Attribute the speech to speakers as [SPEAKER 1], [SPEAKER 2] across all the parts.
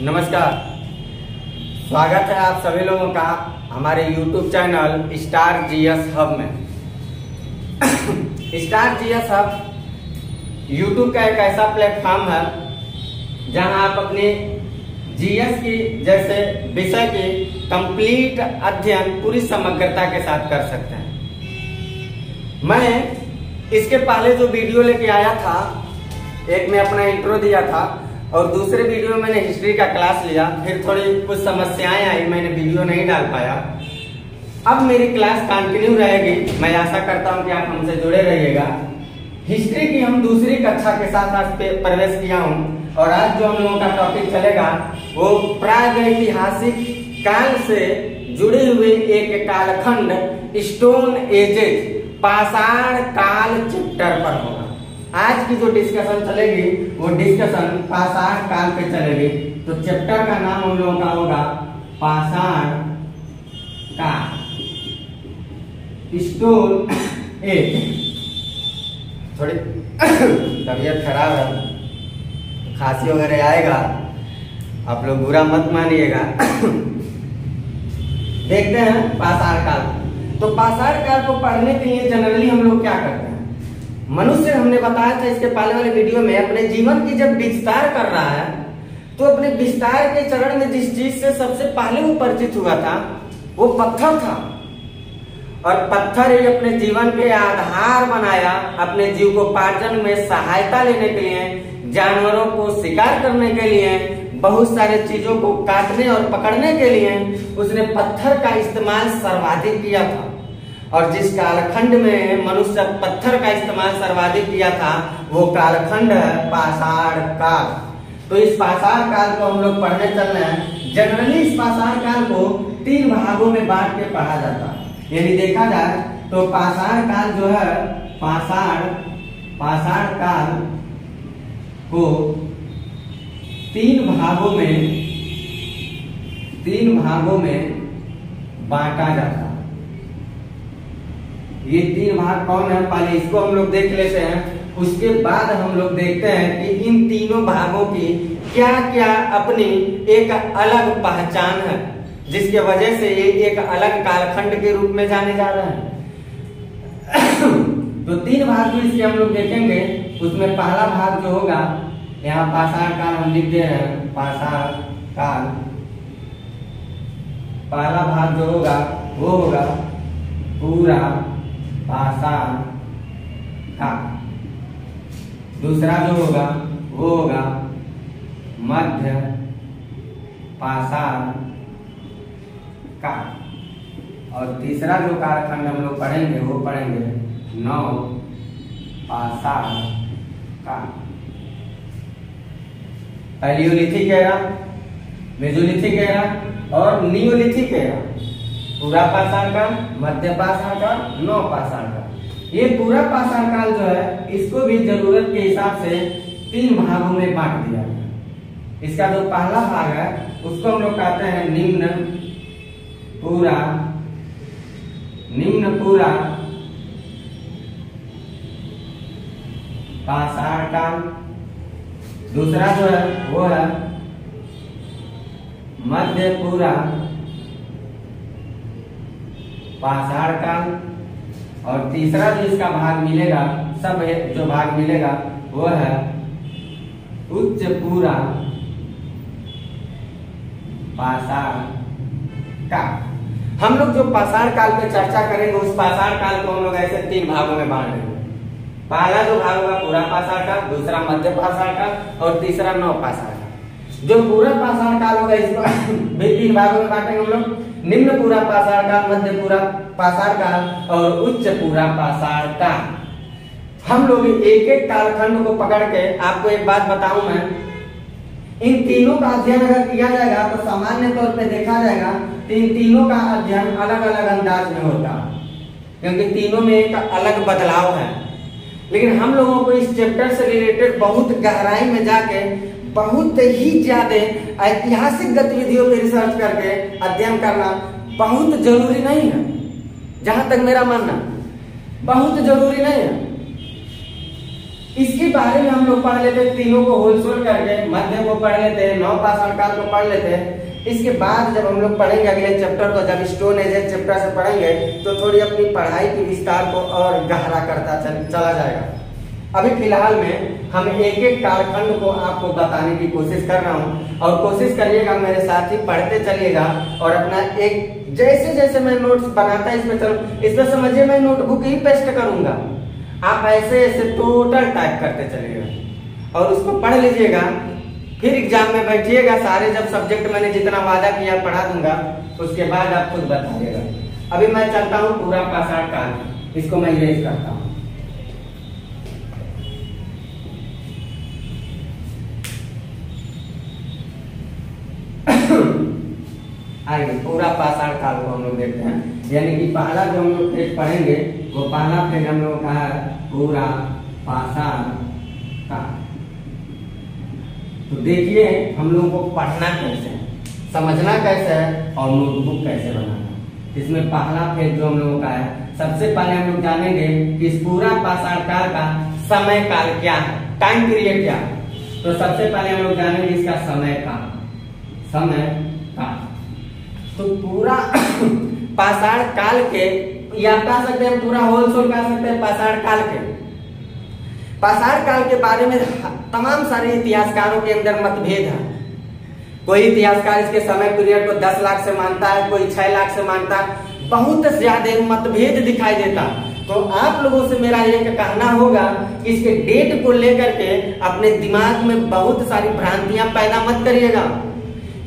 [SPEAKER 1] नमस्कार, स्वागत है आप सभी लोगों का हमारे YouTube channel star GS hub में। स्टार जीएस हब YouTube का एक ऐसा प्लेटफॉर्म है जहां आप अपने जीएस की जैसे विषय की कंप्लीट अध्ययन पूरी समग्रता के साथ कर सकते हैं। मैं इसके पहले जो वीडियो लेके आया था, एक में अपना इंट्रो दिया था और दूसरे वीडियो में मैंने हिस्ट्री का क्लास लिया। फिर थोड़ी कुछ समस्याएं आई, मैंने वीडियो नहीं डाल पाया। अब मेरी क्लास कंटिन्यू रहेगी। मैं आशा करता हूं कि आप हमसे जुड़े रहिएगा। हिस्ट्री की हम दूसरी कक्षा के साथ आज प्रवेश किया हूं और आज जो हम लोगों का टॉपिक चलेगा वो प्रागैतिहासिक काल से जुड़े हुए एक कालखंड स्टोन एजेज पाषाण काल चैप्टर पर होगा। आज की जो डिस्कशन चलेगी वो डिस्कशन पाषाण काल पे चलेगी। तो चैप्टर का नाम हम लोगों का होगा पाषाण काल स्टोन एज। थोड़ी तबीयत खराब है, खांसी वगैरह आएगा, आप लोग बुरा मत मानिएगा। देखते हैं पाषाण काल। तो पाषाण काल को पढ़ने के लिए जनरली हम लोग क्या करते हैं? मनुष्य, हमने बताया था इसके पहले वाले वीडियो में, अपने जीवन की जब विस्तार कर रहा है तो अपने विस्तार के चरण में जिस चीज से सबसे पहले वो परिचित हुआ था वो पत्थर था। और पत्थर ही अपने जीवन के आधार बनाया, अपने जीविकोपार्जन में सहायता लेने के लिए, जानवरों को शिकार करने के लिए, बहुत सारे चीजों को काटने और पकड़ने के लिए उसने पत्थर का इस्तेमाल सर्वाधिक किया था। और जिस कालखंड में मनुष्य पत्थर का इस्तेमाल सर्वाधिक किया था वो कालखंड है पाषाण काल। तो इस पाषाण काल को हम लोग पढ़ने चल रहे हैं। जनरली इस पाषाण काल को 3 भागों में बांट के पढ़ा जाता है। यदि देखा जाए तो पाषाण काल जो है, पाषाण काल को 3 भागों में बांटा जाता है। ये 3 भाग कौन है, पहले इसको हम लोग देख लेते हैं। उसके बाद हम लोग देखते हैं कि इन तीनों भागों की क्या क्या अपनी एक अलग पहचान है, जिसके वजह से ये एक अलग कालखंड के रूप में जाने जा रहे हैं। तो 3 भाग जो इसके हम लोग देखेंगे, उसमें पहला भाग जो होगा, यहाँ पाषाण काल हम लिख दे रहे हैं, पाषाण काल। पहला भाग जो होगा वो होगा पूरा पाषाण काल। दूसरा जो होगा वो होगा मध्य पाषाण काल। और तीसरा जो कालखंड हम लोग पढ़ेंगे वो पढ़ेंगे नव पाषाण काल। पैलियोलिथिक एरा, मेसोलिथिक एरा और नियोलिथिक एरा। पूरा पाषाण काल, मध्य पाषाण काल, नव पाषाण काल। ये पूरा पाषाण काल जो है इसको भी जरूरत के हिसाब से 3 भागों में बांट दिया गया। इसका जो पहला भाग है उसको हम लोग कहते हैं निम्न पूरा पाषाण काल। दूसरा जो है वो है मध्य पूरा पाषाण काल। और तीसरा जो इसका भाग मिलेगा, सब जो भाग मिलेगा वो है उच्च पूरा पाषाण काल। हम लोग जो पाषाण काल पे चर्चा करेंगे उस पाषाण काल को हम लोग ऐसे 3 भागों में बांट देंगे। पहला जो भाग होगा पूरा पाषाण काल, दूसरा मध्य पाषाण काल और तीसरा नव पाषाण काल। जो पूरा पाषाण काल होगा इसको भी 3 भागों में बांटेंगे हम लोग। निम्न पूरा पाषाण काल, मध्य पूरा पाषाण काल और उच्च पूरा पाषाण काल। हम लोग एक एक कालखंड को पकड़ के आपको एक बात बताऊं मैं, इन तीनों का अध्ययन अगर किया जाएगा तो सामान्य तौर पे देखा जाएगा तो इन तीनों का अध्ययन अलग अलग अंदाज में होता है, क्योंकि तीनों में एक अलग बदलाव है। लेकिन हम लोगों को इस चैप्टर से रिलेटेड बहुत गहराई में जाके बहुत ही ज्यादा ऐतिहासिक गतिविधियों पर रिसर्च करके अध्ययन करना बहुत जरूरी नहीं है। जहां तक मेरा मानना बहुत जरूरी नहीं है। इसके बारे में हम लोग पढ़ लेते, तीनों को होलसेल करके मध्य को पढ़ लेते, नौ पाषाण काल को पढ़ लेते। इसके बाद जब हम लोग पढ़ेंगे अगले चैप्टर को, जब स्टोन एज चैप्टर से पढ़ेंगे तो थोड़ी अपनी पढ़ाई की विस्तार को और गहरा करता चला जाएगा। अभी फिलहाल में हम एक एक कालखंड को आपको बताने की कोशिश कर रहा हूँ, और कोशिश करिएगा मेरे साथ ही पढ़ते चलिएगा, और अपना एक जैसे जैसे मैं नोट्स बनाता इसमें चलो, इसमें समझिए मैं नोटबुक ही पेस्ट करूंगा, आप ऐसे ऐसे टोटल टाइप करते चलिएगा और उसको पढ़ लीजिएगा। फिर एग्जाम में बैठिएगा, सारे जब सब्जेक्ट मैंने जितना वादा किया पढ़ा दूंगा, उसके बाद आप खुद बताइएगा। अभी मैं चलता हूँ पूरा पाषाण काल, इसको मैं इरेज करता हूँ। आइए पूरा पाषाण काल को हम लोग देखते हैं, यानी कि पहला जो हम लोग फेज पढ़ेंगे वो पहला फेज हम लोग का है पूरा पाषाण काल। तो देखिए हम लोगों को पढ़ना कैसे है, समझना कैसे है और नोटबुक कैसे बनाना है। इसमें पहला फेज जो हम लोगों का है, सबसे पहले हम लोग जानेंगे कि इस पूरा पाषाण काल का समय काल क्या है, टाइम पीरियड क्या है। तो सबसे पहले हम लोग जानेंगे इसका समय काल। तो पूरा पाषाण काल के, या कह सकते हैं पूरा होलसेल कह सकते हैं पाषाण काल के। पाषाण काल के बारे में तमाम सारे इतिहासकारों के अंदर मतभेद है। कोई इतिहासकार इसके समय पीरियड को 10 लाख से मानता है, कोई 6 लाख से मानता है, बहुत ज्यादा मतभेद दिखाई देता। तो आप लोगों से मेरा ये कहना होगा कि इसके डेट को लेकर के अपने दिमाग में बहुत सारी भ्रांतियां पैदा मत करिएगा,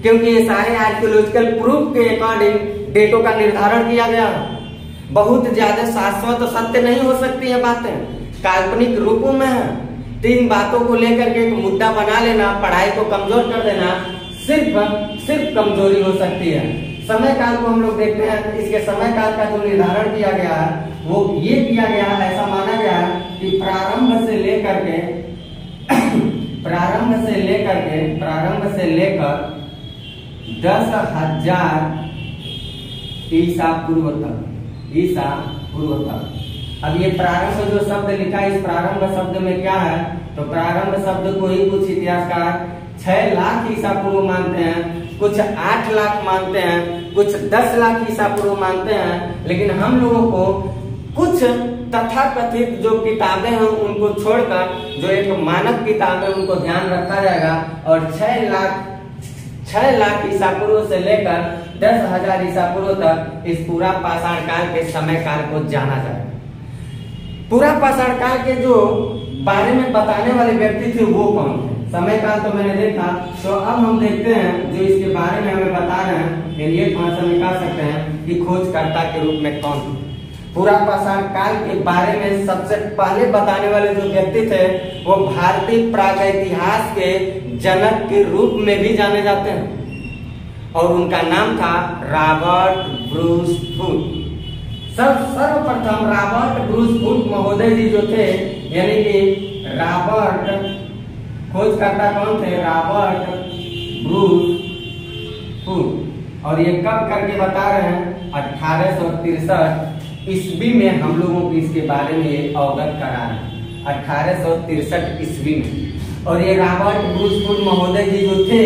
[SPEAKER 1] क्योंकि ये सारे आर्कियोलॉजिकल प्रूफ के अकॉर्डिंग डेटों का निर्धारण किया गया। बहुत ज्यादा शाश्वत और सत्य नहीं हो सकती है बातें, काल्पनिक रूपों में है। 3 बातों को लेकर के एक मुद्दा बना लेना, पढ़ाई को कमजोर कर देना, सिर्फ कमजोरी हो सकती है। समय काल को हम लोग देखते हैं, इसके समय काल का जो निर्धारण किया गया है वो ये किया गया है, ऐसा माना गया है कि प्रारंभ से लेकर 10,000 ईसा पूर्व तक। अब ये प्रारंभ जो शब्द लिखा है, इस प्रारंभ शब्द में क्या है, तो प्रारंभ शब्द को ही कुछ इतिहासकार 6 लाख ईसा पूर्व मानते हैं, कुछ 8 लाख मानते हैं, कुछ 10 लाख ईसा पूर्व मानते हैं। लेकिन हम लोगों को कुछ तथाकथित जो किताबें हैं उनको छोड़कर जो एक मानक किताब है उनको ध्यान रखा जाएगा, और 6 लाख ईसा पूर्व से लेकर 10,000 ईसा पूर्व तक इस पूरा पाषाण काल के समय काल को जाना जाएगा। पूरा पाषाण काल के जो बारे में बताने वाले व्यक्ति थे वो कौन थे? समय काल तो मैंने देखा, तो अब हम देखते हैं जो इसके बारे में हमें बता रहे हैं, ये भाषा में कह सकते हैं कि खोजकर्ता के रूप में कौन थे। पूरा पाषाण काल के बारे में सबसे पहले बताने वाले जो व्यक्ति थे वो भारतीय प्रागैतिहास के जनक के रूप में भी जाने जाते हैं, और उनका नाम था रॉबर्ट ब्रूस हुड। सर्वप्रथम रॉबर्ट ब्रूस हुड महोदय जी जो थे, यानी कि रॉबर्ट, खोजकर्ता कौन थे? Robert Bruce hood. और ये कब करके बता रहे हैं? 1863 ईस्वी में हम लोगों को इसके बारे में ये अवगत करा रहे हैं, 1863 ईस्वी में। और ये रॉबर्ट ब्रूस हुड महोदय जी जो थे,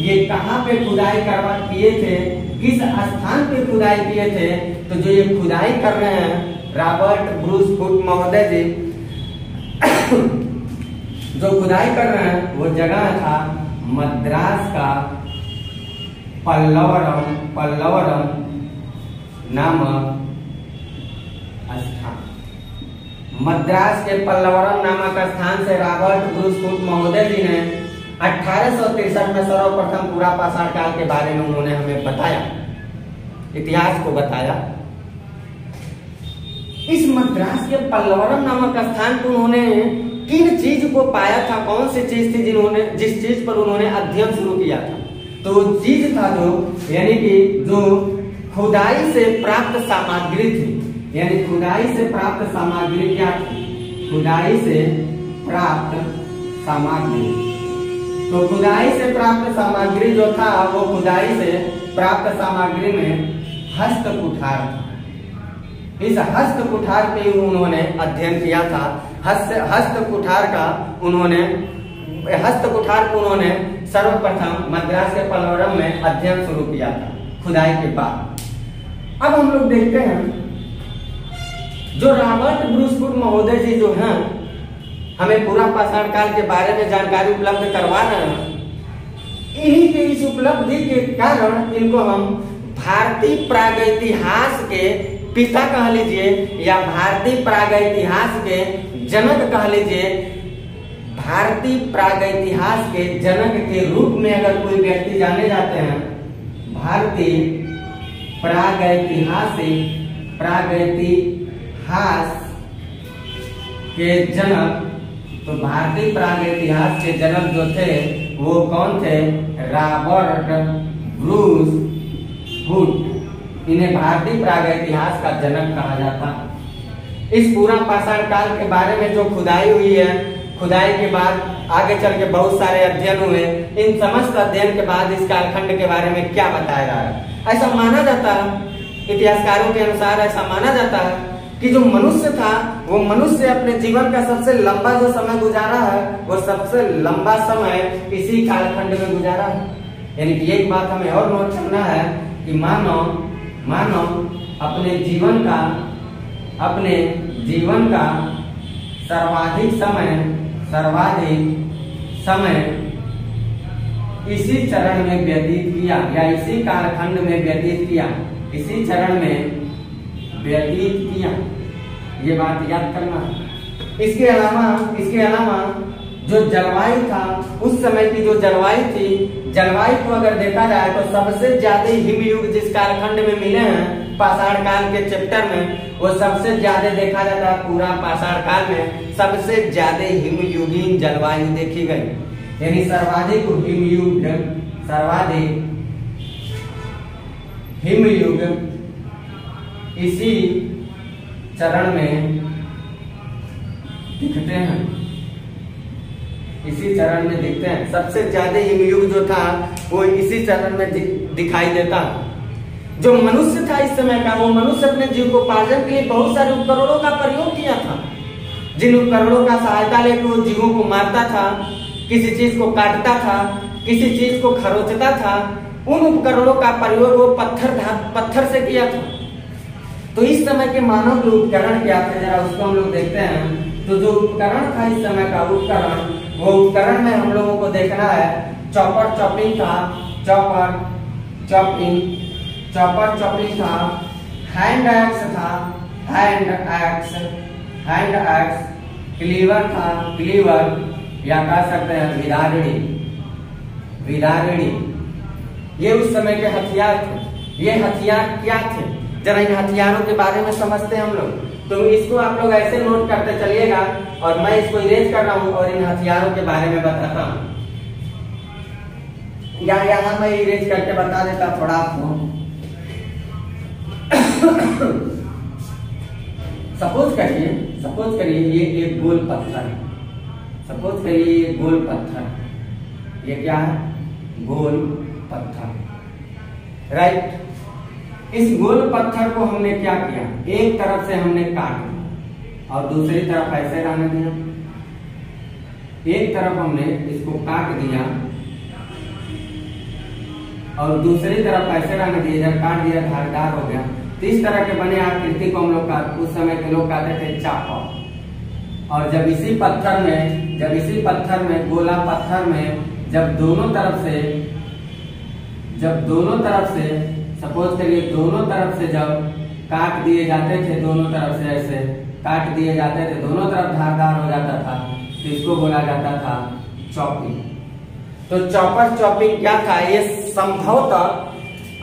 [SPEAKER 1] ये कहाँ पे खुदाई किए थे, किस स्थान पे खुदाई किए थे? तो जो ये खुदाई कर रहे हैं रॉबर्ट ब्रूस हुड महोदय जी जो खुदाई कर रहे हैं वो जगह था मद्रास का पल्लवरम नामक स्थान। मद्रास के पल्लवरम नामक स्थान से रॉबर्ट ब्रूस हुड महोदय जी ने 1863 में सर्वप्रथम पूरा पाषाण काल के बारे में उन्होंने हमें बताया, इतिहास को बताया। इस मद्रास के पल्लवरम नामक स्थान पर उन्होंने किन चीज को पाया था, कौन सी चीज थी जिस चीज पर उन्होंने अध्ययन शुरू किया था? तो चीज था जो, यानी कि जो खुदाई से प्राप्त सामग्री थी, यानी खुदाई से प्राप्त सामग्री क्या थी? खुदाई से प्राप्त सामग्री। तो खुदाई से प्राप्त सामग्री जो था वो खुदाई से प्राप्त सामग्री में हस्त कुठार था। इस हस्त कुठार पे उन्होंने अध्ययन किया था। हस्त कुठार को उन्होंने सर्वप्रथम मद्रास के पलवरम में अध्ययन शुरू किया था खुदाई के बाद। अब हम लोग देखते हैं जो रॉबर्ट ब्रूसवुड महोदय जी जो हैं हमें पूरा पाषाण काल के बारे में जानकारी उपलब्ध करवा रहे हैं। इन्हीं के इस उपलब्धि के कारण इनको हम भारतीय प्रागैतिहास के पिता कह लीजिए या भारतीय प्रागैतिहास के जनक कह लीजिए। भारतीय प्रागैतिहास के जनक के रूप में अगर कोई व्यक्ति जाने जाते हैं, भारतीय प्रागैतिहास के जनक, तो भारतीय प्रागैतिहास के जनक जो थे वो कौन थे? रॉबर्ट ब्रूसवुड। इन्हें भारतीय प्रागैतिहास का जनक कहा जाता है। इस पूरा पाषाण काल के बारे में जो खुदाई हुई है, खुदाई के बाद आगे चल के बहुत सारे अध्ययन हुए। इन समस्त अध्ययन के बाद इस कालखंड के बारे में क्या बताया जा रहा है? ऐसा माना जाता है, इतिहासकारों के अनुसार ऐसा माना जाता है कि जो मनुष्य था वो मनुष्य अपने जीवन का सबसे लंबा जो समय गुजारा है वो सबसे लंबा समय इसी कालखंड में गुजारा है। यानी कि एक बात हमें और नोट करना है कि मानव अपने जीवन का सर्वाधिक समय इसी चरण में व्यतीत किया या इसी कालखंड में व्यतीत किया, इसी चरण में व्यतीत किया। ये बात याद करना है। इसके अलावा जो जलवायु था, उस समय की जो जलवायु थी, जलवायु को अगर देखा जाए तो सबसे ज्यादा हिमयुग जिस कालखंड में मिले हैं पाषाण काल के चैप्टर में, वो सबसे ज्यादा देखा जाता है पूरा पाषाण काल में सबसे ज्यादा हिमयुगीन जलवायु देखी गई। यानी सर्वाधिक हिमयुग इसी चरण में दिखते हैं, इसी चरण में दिखते हैं। सबसे ज्यादा हिमयुग जो था वो इसी चरण में दिखाई देता। जो मनुष्य था इस समय का, वो मनुष्य अपने जीविकोपार्जन के लिए बहुत सारे उपकरणों का प्रयोग किया था। जिन उपकरणों का सहायता लेकर वो जीवों को मारता था, किसी चीज को काटता था, किसी चीज को खरोचता था, उन उपकरणों का प्रयोग वो पत्थर से किया था। तो इस समय के मानव के उपकरण क्या थे, जरा उसको हम लोग देखते हैं। तो जो उपकरण था इस समय का उपकरण, वो उपकरण में हम लोगों को देखना है चॉपिंग था, चॉपर चॉपिंग था, हैंड एक्स, क्लीवर था, या कह सकते हैं विदारिणी। ये उस समय के हथियार थे। ये हथियार क्या थे, जरा इन हथियारों के बारे में समझते हैं हम लोग। तो इसको आप लोग ऐसे नोट करते चलिएगा और मैं इसको इरेज कर रहा हूं और इन हथियारों के बारे में बताता हूं। या यहाँ मैं इरेज करके बता देता थोड़ा आपको। सपोज करिए ये एक गोल पत्थर है। सपोज करिए ये गोल पत्थर, ये क्या है? गोल पत्थर, राइट। इस गोल पत्थर को हमने क्या किया? एक तरफ से हमने काट दिया और दूसरी तरफ ऐसे रहने दिया। एक तरफ हमने इसको काट दिया और दूसरी तरफ ऐसे रहने दिया। जब काट दिया धारदार हो गया। तो इस तरह के बने आकृति को हम लोग उस समय के लोग कहते थे चापा। और जब इसी पत्थर में गोला पत्थर में जब दोनों तरफ से सपोज करिए दोनों तरफ से जब काट दिए जाते थे, दोनों तरफ से ऐसे काट दिए जाते थे, दोनों तरफ धारदार हो जाता था, तो इसको बोला जाता था चॉपिंग। तो चॉपिंग क्या था? ये संभवतः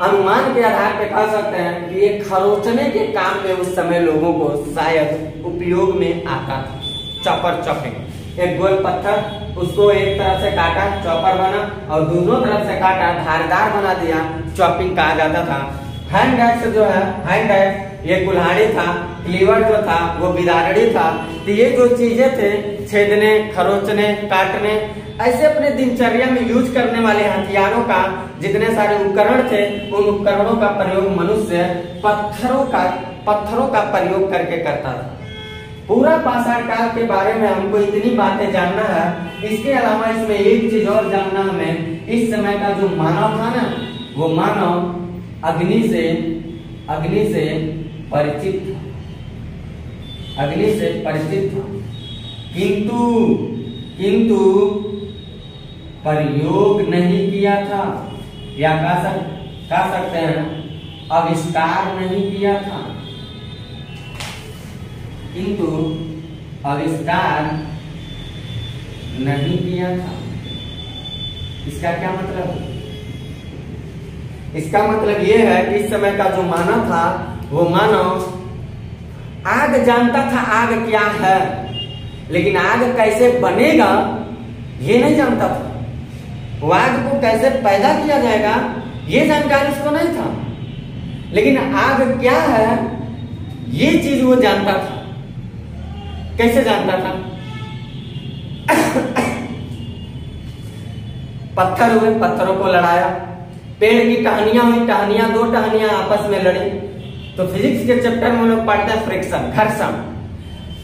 [SPEAKER 1] अनुमान के आधार पर कह सकते हैं कि ये खरोचने के काम में उस समय लोगों को शायद उपयोग में आता था। चॉपिंग, एक गोल पत्थर, उसको एक तरफ से काटा, चॉपर बना, और दोनों तरफ से काटा, धारदार बना दिया, चॉपिंग कहा जाता था। हैंड एक्स जो है, ये कुल्हाड़ी था, क्लीवर जो था वो विदारणी था। तो ये जो चीजें थे, छेदने, खरोचने, काटने, ऐसे अपने दिनचर्या में यूज करने वाले हथियारों का जितने सारे उपकरण थे, उन उपकरणों का प्रयोग मनुष्य पत्थरों पत्थरों का प्रयोग करके करता था। पूरा पाषाण काल के बारे में हमको इतनी बातें जानना है। इसके अलावा इसमें एक चीज और जानना हमें, इस समय का जो मानव था ना, वो मानव अग्नि से परिचित था, अग्नि से परिचित था, किंतु प्रयोग नहीं किया था, या कह सकते हैं आविष्कार नहीं किया था, किंतु आविष्कार नहीं किया था। इसका क्या मतलब है? इसका मतलब यह है कि इस समय का जो मानव था, वो मानव आग जानता था आग क्या है, लेकिन आग कैसे बनेगा ये नहीं जानता था। वो आग को कैसे पैदा किया जाएगा ये जानकारी इसको नहीं था, लेकिन आग क्या है ये चीज वो जानता था। कैसे जानता था? पत्थर हुए, पत्थरों को लड़ाया, पेड़ की टहनियां हुई, दो टहनियां आपस में लड़ी। तो फिजिक्स के चैप्टर में हम लोग पढ़ते हैं फ्रिक्शन,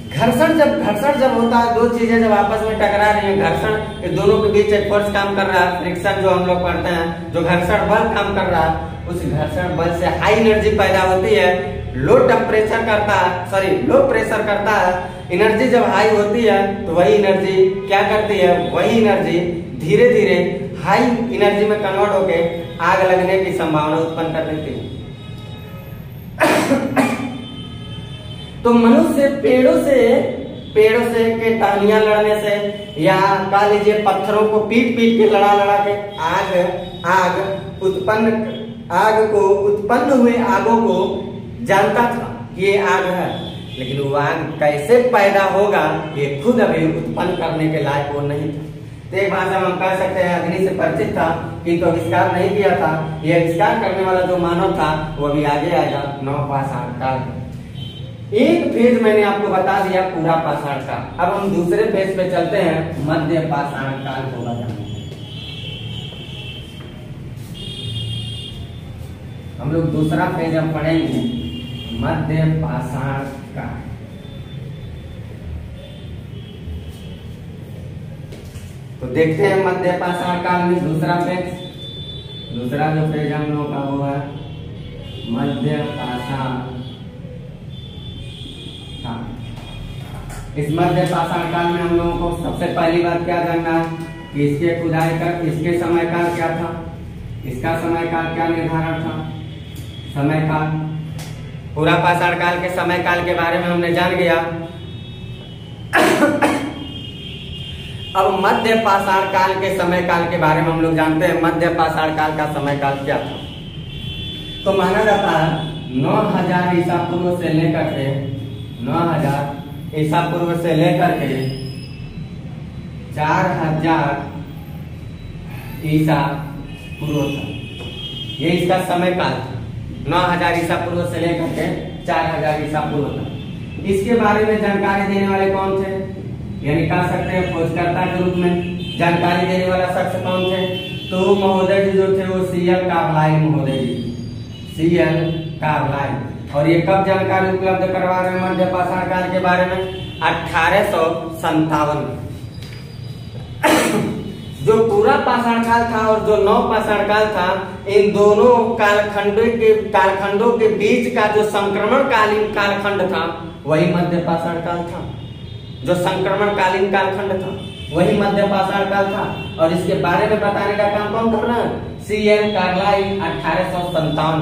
[SPEAKER 1] घर्षण जब होता है, दो चीजें जब आपस में टकरा रही है, घर्षण के दोनों के बीच एक फोर्स काम कर रहा है, फ्रिक्शन जो हम लोग पढ़ते हैं, जो घर्षण बल काम कर रहा है, उस घर्षण बल से हाई एनर्जी पैदा होती है, लो प्रेशर करता है। एनर्जी जब हाई होती है तो वही एनर्जी क्या करती है, वही एनर्जी धीरे धीरे हाई एनर्जी में कन्वर्ट होके आग लगने की संभावना उत्पन्न कर देती है। तो मनुष्य पेड़ों से के टहनियां लड़ने से, या कह लीजिए पत्थरों को पीट के लड़ा के उत्पन्न हुए आगों को जानता था ये आग है, लेकिन वो आग कैसे पैदा होगा ये खुद अभी उत्पन्न करने के लायक वो नहीं था। तो एक भाषा में हम कह सकते हैं अग्नि से परिचित था, किंतु आविष्कार नहीं किया था। ये आविष्कार करने वाला जो मानव था वो अभी आगे आएगा, नवपाषाण काल। एक फेज मैंने आपको बता दिया पूरा पाषाण काल। अब हम दूसरे फेज पे चलते हैं, मध्य पाषाण काल को बताएंगे। हम लोग दूसरा फेज हम पढ़ेंगे, मध्य पाषाण काल। तो देखते हैं मध्य पाषाण काल में दूसरा जो फेज हम लोगों का वो है मध्य पाषाण। इस मध्य पाषाण काल में हम लोगों को सबसे पहली बात क्या जानना है कि इसके खुदाई का इसके समय काल क्या था, इसका समय काल क्या निर्धारण था। समय काल, पूरा पाषाण काल के समय काल के बारे में हमने जान गया। अब मध्य पाषाण काल के समय काल के बारे में हम लोग जानते हैं। मध्य पाषाण काल का समय काल क्या था? तो माना जाता है 9000 ईसा पूर्व से लेकर के 9000 ईसा पूर्व से लेकर के 4000 ईसा पूर्व तक ये इसका समय काल था। 9000 ईसा पूर्व से लेकर के 4000 ईसा पूर्व तक। इसके बारे में जानकारी देने वाले कौन थे, यानी कह सकते हैं खोजकर्ता के रूप में जानकारी देने वाला शख्स कौन थे? तो महोदय जी जो थे वो सीएल कार्लाइल महोदय जी, सीएल कार्लाइल। और ये कब जानकारी उपलब्ध करवा रहे हैं मध्य पाषाण काल के बारे में? 1857। जो पूरा पाषाण काल था और जो नव पाषाण काल था, इन दोनों कालखंडों के बीच का जो संक्रमणकालीन कालखंड था वही मध्य पाषाण काल था। जो संक्रमणकालीन कालखंड था वही मध्य पाषाण काल था। और इसके बारे में बताने का काम कौन कर रहा है? C L 1857।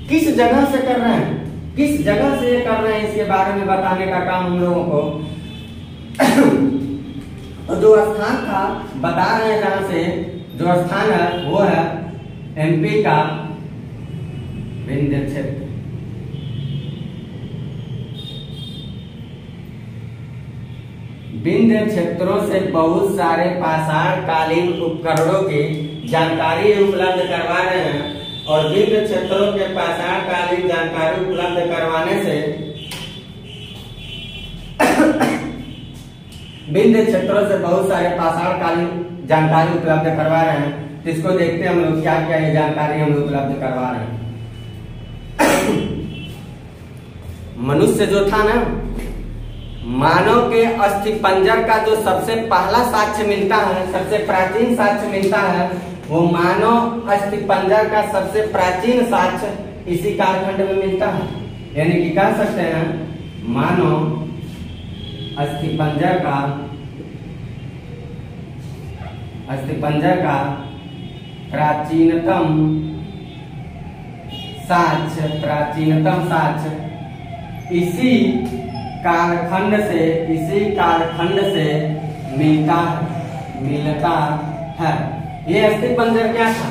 [SPEAKER 1] किस जगह से कर रहे हैं, किस जगह से ये कर रहे हैं, इसके बारे में बताने का काम हम लोगों को। तो जो स्थान था बता रहे हैं, जहां से जो स्थान है वो है एमपी का विंध्य क्षेत्र। विंध्य क्षेत्रों से बहुत सारे पाषाण कालीन उपकरणों की जानकारी उपलब्ध करवा रहे हैं। और विंध्य क्षेत्रों के पाषाण कालीन जानकारी उपलब्ध करवाने से विंध्य क्षेत्रों से बहुत सारे पाषाण कालीन जानकारी उपलब्ध करवा रहे हैं। तो इसको देखते हैं हम लोग क्या क्या ये जानकारी हम लोग उपलब्ध करवा रहे हैं। मनुष्य जो था ना, मानव के अस्थिपंजर का जो सबसे पहला साक्ष्य मिलता है, सबसे प्राचीन साक्ष्य मिलता है, वो मानव अस्थिपंजर का सबसे प्राचीन साक्ष्य इसी कालखंड में मिलता है। यानी कि कह सकते हैं मानव अस्थिपंजर का प्राचीनतम साक्ष्य इसी कालखंड से मिलता है। ये अस्थिपंजर क्या था?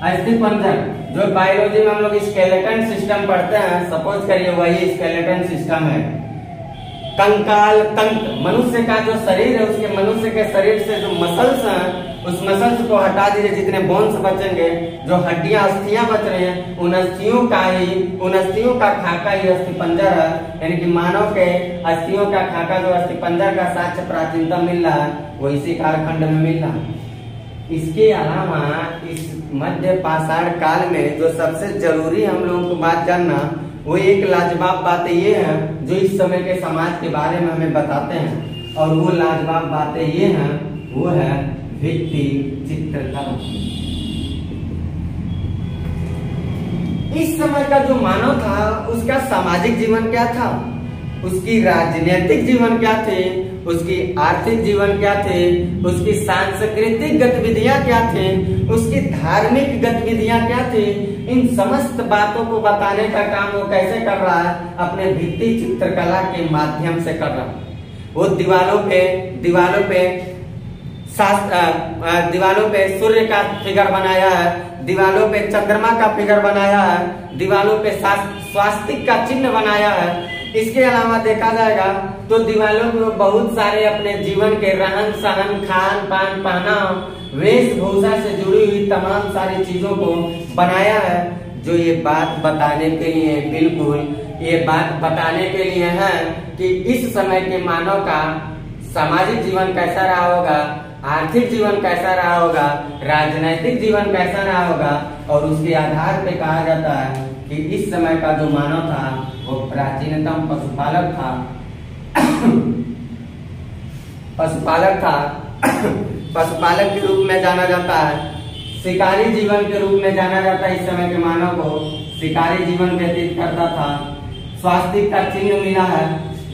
[SPEAKER 1] अस्थिपंजर जो बायोलॉजी में हम लोग स्केलेटन सिस्टम पढ़ते हैं, सपोज करिए वही स्केलेटन सिस्टम है। कंकाल तंत्र, मनुष्य का जो शरीर है, उसके मनुष्य के शरीर से जो मसल्स हैं, उस मसल्स को हटा दीजिए, जितने बोन्स बचेंगे, जो हड्डियां अस्थियां बच रही हैं, उन अस्थियों का खाका ये अस्थिपंजर है। यानी कि मानव के अस्थियों का खाका, जो अस्थिपंजर का साक्ष्य प्राचीनतम मिल रहा है, वो इसी कालखंड में मिल रहा है। इसके अलावा इस मध्य पाषाण काल में जो सबसे जरूरी हम लोगों को बात जानना, वो एक लाजवाब बातें ये हैं जो इस समय के समाज के बारे में हमें बताते हैं। और वो लाजवाब बातें ये हैं, वो है भित्ति चित्रकला। इस समय का जो मानव था, उसका सामाजिक जीवन क्या था, उसकी राजनीतिक जीवन क्या थे, उसकी आर्थिक जीवन क्या थे, उसकी सांस्कृतिक गतिविधियां क्या थे, उसकी धार्मिक गतिविधियां क्या थी, इन समस्त बातों को बताने का काम वो कैसे कर रहा है? अपने भित्ति चित्रकला के माध्यम से कर रहा है। वो दीवालों पे सूर्य का फिगर बनाया है, दीवालों पे चंद्रमा का फिगर बनाया है, दीवालों पे स्वास्तिक का चिन्ह बनाया है। इसके अलावा देखा जाएगा तो दीवालों में बहुत सारे अपने जीवन के रहन सहन, खान पान, पहनाव, वेशभूषा से जुड़ी हुई तमाम सारी चीजों को बनाया है, जो ये बात बताने के लिए, बिल्कुल ये बात बताने के लिए है कि इस समय के मानव का सामाजिक जीवन कैसा रहा होगा, आर्थिक जीवन कैसा रहा होगा, राजनैतिक जीवन कैसा रहा होगा। और उसके आधार पे कहा जाता है कि इस समय का जो मानव था वो प्राचीनतम पशुपालक था। पशुपालक के रूप में जाना जाता है, शिकारी जीवन के रूप में जाना जाता है। इस समय के मानव को शिकारी जीवन व्यतीत करता था। स्वास्तिक का चिन्ह मिला है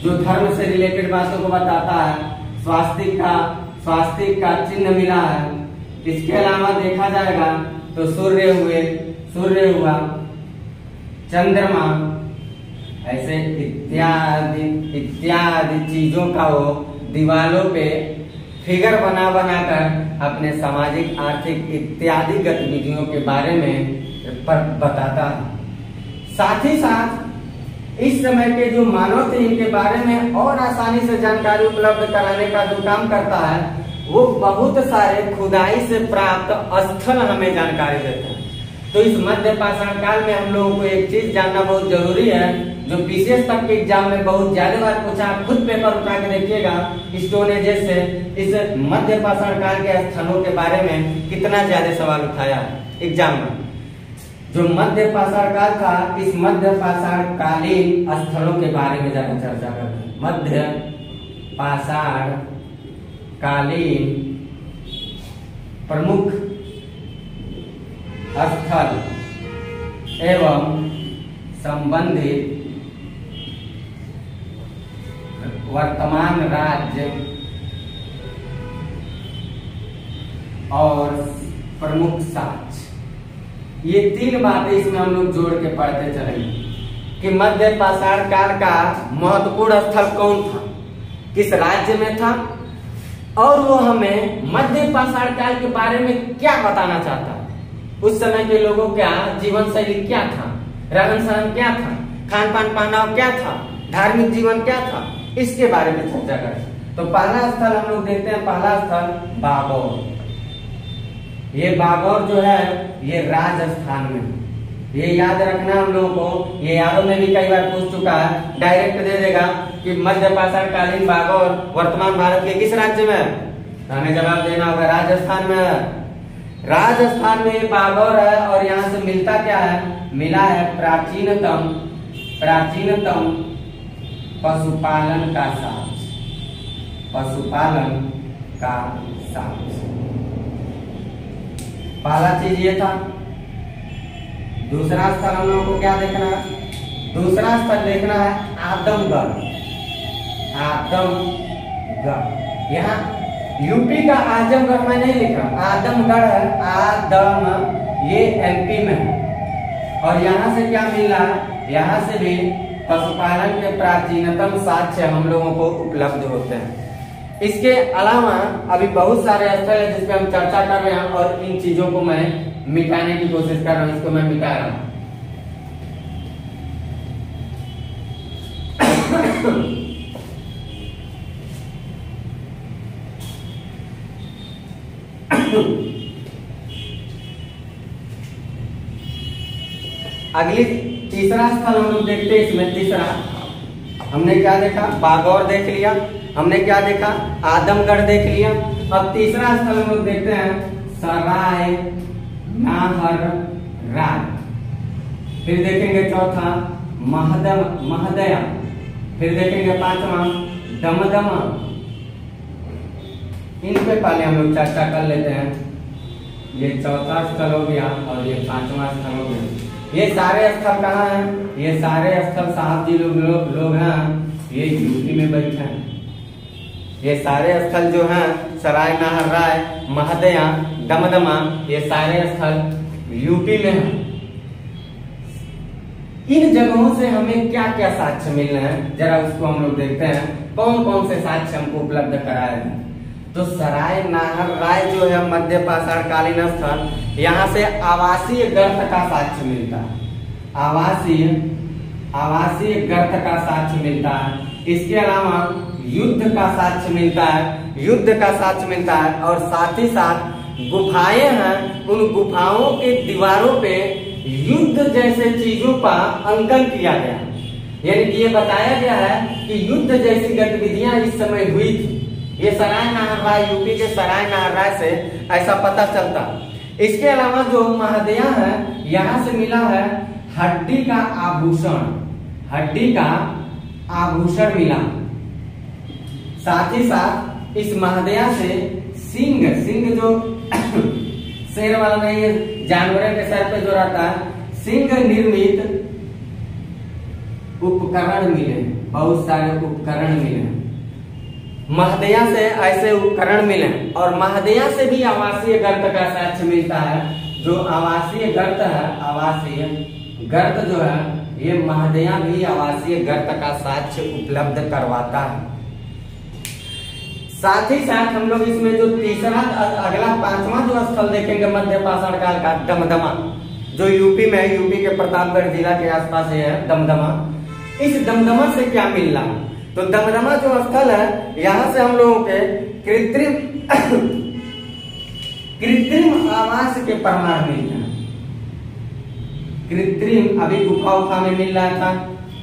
[SPEAKER 1] जो धर्म से रिलेटेड बातों को बताता है। स्वास्तिक का चिन्ह मिला है। इसके अलावा देखा जाएगा तो सूर्य हुआ, चंद्रमा, ऐसे इत्यादि चीजों का वो दीवालों पे फिगर बना कर अपने सामाजिक, आर्थिक इत्यादि गतिविधियों के बारे में बताता है। साथ ही साथ इस समय के जो मानव थे, इनके बारे में और आसानी से जानकारी उपलब्ध कराने का जो काम करता है, वो बहुत सारे खुदाई से प्राप्त स्थल हमें जानकारी देते हैं। तो इस मध्य पाषाण काल में हम लोगों को एक चीज जानना बहुत जरूरी है, जो पीसीएस तक के एग्जाम में बहुत ज्यादा बार पूछा। आप खुद पेपर उठा के देखिएगा, स्टोन एजेस से इस मध्य पाषाण काल के स्थलों के बारे में कितना ज्यादा सवाल उठाया एग्जाम में। जो मध्य पाषाण काल था, इस मध्य पाषाण कालीन स्थलों के बारे में ज्यादा चर्चा करते हैं। मध्य पाषाण कालीन प्रमुख स्थल एवं संबंधित वर्तमान राज्य और प्रमुख साक्ष्य, ये तीन बातें इसमें हम लोग जोड़ के पढ़ते चलेंगे कि मध्य पाषाण काल का महत्वपूर्ण स्थल कौन था, किस राज्य में था, और वो हमें मध्य पाषाण काल के बारे में क्या बताना चाहता है। उस समय के लोगों का जीवन शैली क्या था, रहन सहन क्या था, खान पान पहनाव क्या था, धार्मिक जीवन क्या था, इसके बारे में चर्चा करें। तो पहला स्थल हम लोग देखते हैं, पहला स्थल बागौर। ये बागौर जो है ये राजस्थान में, ये याद रखना हम लोगों को, ये यादों में भी कई बार पूछ चुका है, डायरेक्ट दे देगा कि मध्य पाषाण कालीन बागौर वर्तमान भारत के किस राज्य में, हमें जवाब देना होगा राजस्थान में। राजस्थान में ये बागौर है और यहाँ से मिलता क्या है, मिला है प्राचीनतम पशुपालन का साक्ष्य, पशुपालन का साक्ष्य। पहला चीज ये था। दूसरा स्थल हम लोगों को क्या देखना है? दूसरा स्थल देखना है आदमगढ़। आदमगढ़, यहाँ यूपी का आजमगढ़ में नहीं लिखा, आदमगढ़ है। आदम ये एमपी में है। और यहाँ से क्या मिला? यहाँ से भी पशुपालन के प्राचीनतम साक्ष्य हम लोगों को उपलब्ध होते हैं। इसके अलावा अभी बहुत सारे स्थल है जिस पे हम चर्चा कर रहे हैं और इन चीजों को मैं मिटाने की कोशिश कर रहा हूँ, इसको मैं मिटा रहा हूँ। अगली तीसरा स्थल हम लोग देखते हैं। इसमें तीसरा हमने क्या देखा? बागौर देख लिया। हमने क्या देखा? आदमगढ़ देख लिया। अब तीसरा स्थल हम लोग देखते हैं सराय नाहरराय। फिर देखेंगे चौथा महदया। फिर देखेंगे पांचवा दमदमा। इन पे पहले हम लोग चर्चा कर लेते हैं। ये चौथा स्थल हो गया और ये पांचवा स्थल हो गया। ये सारे स्थल कहाँ हैं? ये सारे स्थल साहब जी लोग हैं, ये यूपी में बैठे हैं। ये सारे स्थल जो हैं सराय नाहरराय, महदया, दमदमा, ये सारे स्थल यूपी में हैं। इन जगहों से हमें क्या क्या साक्ष्य मिल रहे हैं, जरा उसको हम लोग देखते हैं। कौन कौन से साक्ष्य हमको उपलब्ध कराए हैं? तो सराय नाहरराय जो है मध्य पाषाणकालीन स्थल, यहाँ से आवासीय गर्त का साक्ष्य मिलता है। आवासीय गर्त का साक्ष्य मिलता है। इसके अलावा युद्ध का साक्ष्य मिलता है, युद्ध का साक्ष्य मिलता है। और साथ ही साथ गुफाएं हैं, उन गुफाओं के दीवारों पे युद्ध जैसे चीजों का अंकन किया गया, यानी कि ये बताया गया है कि युद्ध जैसी गतिविधियां इस समय हुई थी। ये सराय नाहरराय, यूपी के सराय नाहरराय से ऐसा पता चलता। इसके अलावा जो महदया है, यहाँ से मिला है हड्डी का आभूषण, हड्डी का आभूषण मिला। साथ ही साथ इस महदया से सिंह, सिंह जो शेर वाला नहीं है, जानवरों के सर पे जो रहता है, सिंह निर्मित उपकरण मिले, बहुत सारे उपकरण मिले। महदया से ऐसे उपकरण मिले। और महदया से भी आवासीय गर्त का साक्ष्य मिलता है। जो आवासीय गर्त है, आवासीय गर्त जो है, ये महदया भी आवासीय गर्त का साक्ष्य उपलब्ध करवाता है। साथ ही साथ हम लोग इसमें जो तीसरा अगला पांचवा जो स्थल देखेंगे मध्य पाषाण काल का, दमदमा, जो यूपी में, यूपी के प्रतापगढ़ जिला के आसपास है दमदमा। इस दमदमा से क्या मिल रहा? तो दमदमा जो स्थल है, यहाँ से हम लोगों के कृत्रिम आवास के प्रमाण मिल रहे हैं। कृत्रिम, अभी गुफा में मिल रहा था,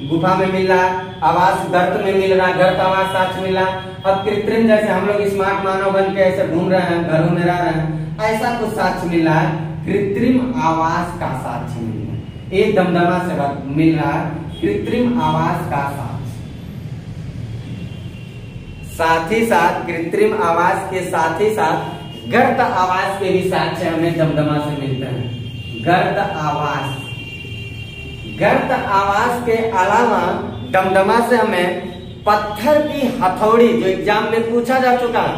[SPEAKER 1] गुफा में मिल रहा, आवास गर्त में मिल रहा, गर्त आवास साक्ष्य मिल रहा। अब कृत्रिम, जैसे हम लोग स्मार्ट मानव बन के ऐसे घूम रहे हैं, घरों में रह रहे हैं, ऐसा कुछ साक्ष्य मिल रहा है। कृत्रिम आवास का साक्ष्य मिल रहा है। एक दमदमा से मिल रहा है कृत्रिम आवास का साक्ष्य। साथ ही साथ कृत्रिम आवास के साथ ही साथ गर्त आवास के भी साक्ष्य हमें दमदमा से मिलते हैं। गर्त आवास, गर्त आवास के अलावा दमदमा से हमें पत्थर की हथौड़ी, जो एग्जाम में पूछा जा चुका है,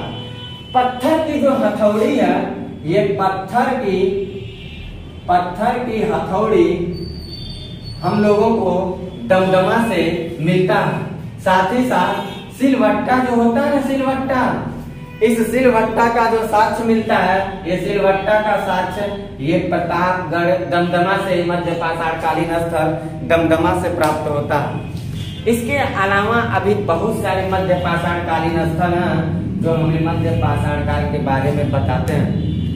[SPEAKER 1] पत्थर की जो हथौड़ी है, ये पत्थर की हथौड़ी हम लोगों को दमदमा से मिलता है। साथ ही साथ सिलवट्टा जो होता है ना, सिलवट्टा, इस सिलवट्टा का जो साक्ष्य मिलता है, ये सिलवट्टा का साक्ष्य ये प्रतापगढ़ दमदमा से, मध्य पाषाणकालीन स्थल दमदमा से प्राप्त होता है। इसके अलावा अभी बहुत सारे मध्य पाषाणकालीन स्थल हैं जो हमें मध्य पाषाण काल के बारे में बताते हैं,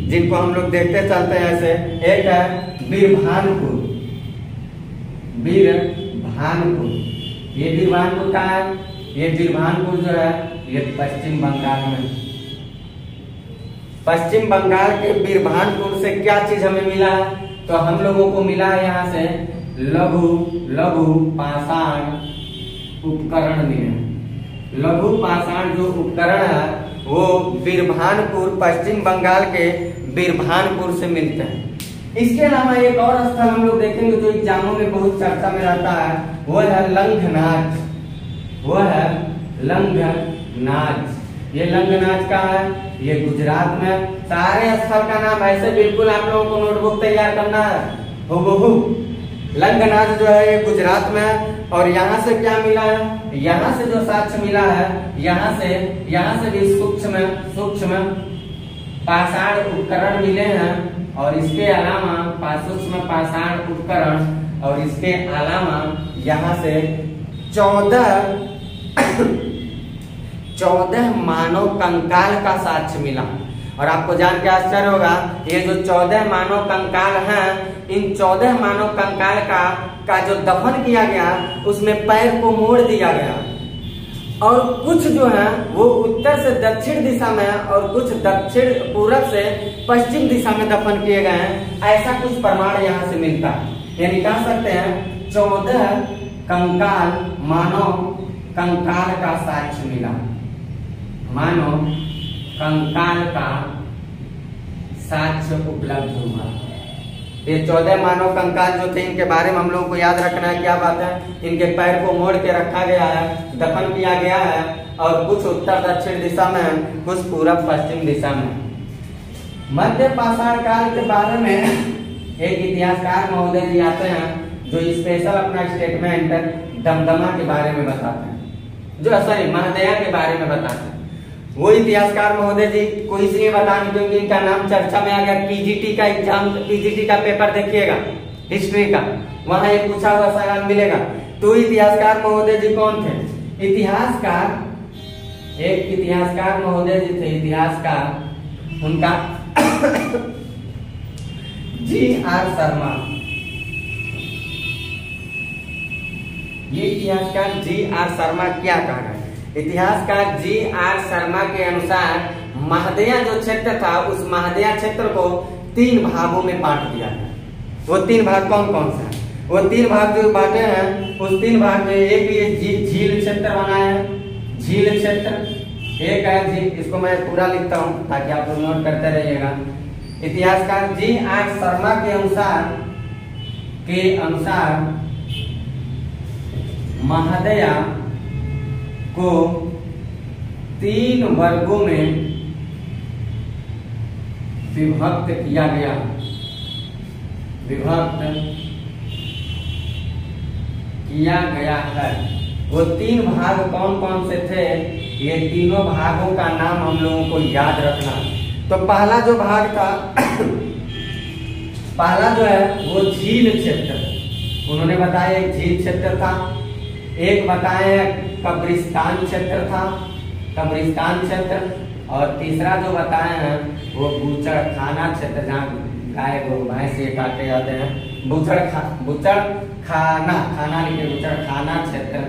[SPEAKER 1] जिनको हम लोग देखते चलते हैं। ऐसे एक है बीरभानपुर, बीरभानपुर, ये बीरभानपुर का है। ये बीरभानपुर जो है ये पश्चिम बंगाल में, पश्चिम बंगाल के बीरभानपुर से क्या चीज हमें मिला है? तो हम लोगों को मिला है यहाँ से लघु पाषाण उपकरण मिले। लघु पाषाण जो उपकरण है वो बीरभानपुर, पश्चिम बंगाल के बीरभानपुर से मिलते हैं। इसके अलावा एक और स्थल हम लोग देखेंगे जो एग्जामों में बहुत चर्चा में रहता है, वो है लंघनाच। वो है लंघनाच। ये लंघनाच का है, ये गुजरात में। सारे स्थल का नाम ऐसे बिल्कुल आप लोगों को नोटबुक तैयार करना है हूबहू। लंघनाच जो है ये गुजरात में है। और यहाँ से क्या मिला है, यहाँ से जो साक्ष्य मिला है, यहाँ से भी सूक्ष्म पाषाण उपकरण मिले हैं। और इसके अलावा सूक्ष्म पाषाण उपकरण और इसके अलावा यहाँ से 14 मानव कंकाल का साक्ष्य मिला। और आपको जान के आश्चर्य होगा, ये जो 14 मानव कंकाल हैं, इन 14 मानव कंकाल का जो दफन किया गया उसमें पैर को मोड़ दिया गया। और कुछ जो है वो उत्तर से दक्षिण दिशा में और कुछ दक्षिण पूरब से पश्चिम दिशा में दफन किए गए हैं। ऐसा कुछ प्रमाण यहाँ से मिलता है। यानी कह सकते हैं 14 कंकाल, मानव कंकाल का साक्ष्य मिला। मानव कंकाल का साक्ष्य उपलब्ध हुआ। ये 14 मानव कंकाल जो थे, इनके बारे में हम लोगों को याद रखना है। क्या बात है, इनके पैर को मोड़ के रखा गया है, दफन किया गया है। और कुछ उत्तर दक्षिण दिशा में, कुछ पूरब पश्चिम दिशा में। मध्य पाषाण काल के बारे में एक इतिहासकार महोदय जी आते हैं जो स्पेशल अपना स्टेटमेंट दमदमा के बारे में बताते हैं, जो सॉरी महदया के बारे में बताते हैं। वो इतिहासकार महोदय जी को इसलिए बताने क्योंकि इनका नाम चर्चा में आ गया। पीजीटी का एग्जाम, पीजीटी का पेपर देखिएगा हिस्ट्री का, वहां एक पूछा हुआ सवाल मिलेगा। तो इतिहासकार महोदय जी कौन थे? एक इतिहासकार महोदय जी थे, इतिहासकार, उनका जी.आर. शर्मा। ये इतिहासकार जी.आर. शर्मा क्या कह रहे हैं? इतिहासकार जी.आर. शर्मा के अनुसार महदया जो क्षेत्र था, उस महदया क्षेत्र को 3 भागों में बांट दिया गया। वो 3 भाग कौन कौन से हैं? वो 3 भाग जो बांटे हैं, उस 3 भाग में एक ये झील क्षेत्र बनाया है, झील क्षेत्र एक है झील। इसको मैं पूरा लिखता हूँ ताकि आप लोग नोट करते रहिएगा। इतिहासकार जी.आर. शर्मा के अनुसार महदया को 3 वर्गों में विभक्त किया गया। है। वो 3 भाग कौन कौन से थे? ये तीनों भागों का नाम हम लोगों को याद रखना। तो पहला जो भाग था, पहला जो है वो झील क्षेत्र, उन्होंने बताया एक झील क्षेत्र था। एक बताए कब्रिस्तान क्षेत्र था, कब्रिस्तान क्षेत्र। और तीसरा जो बताए हैं वो बूचड़खाना क्षेत्र, जहाँ गाय गो भैंस ये काटे जाते हैं। खाना लिखे, बूचड़खाना क्षेत्र,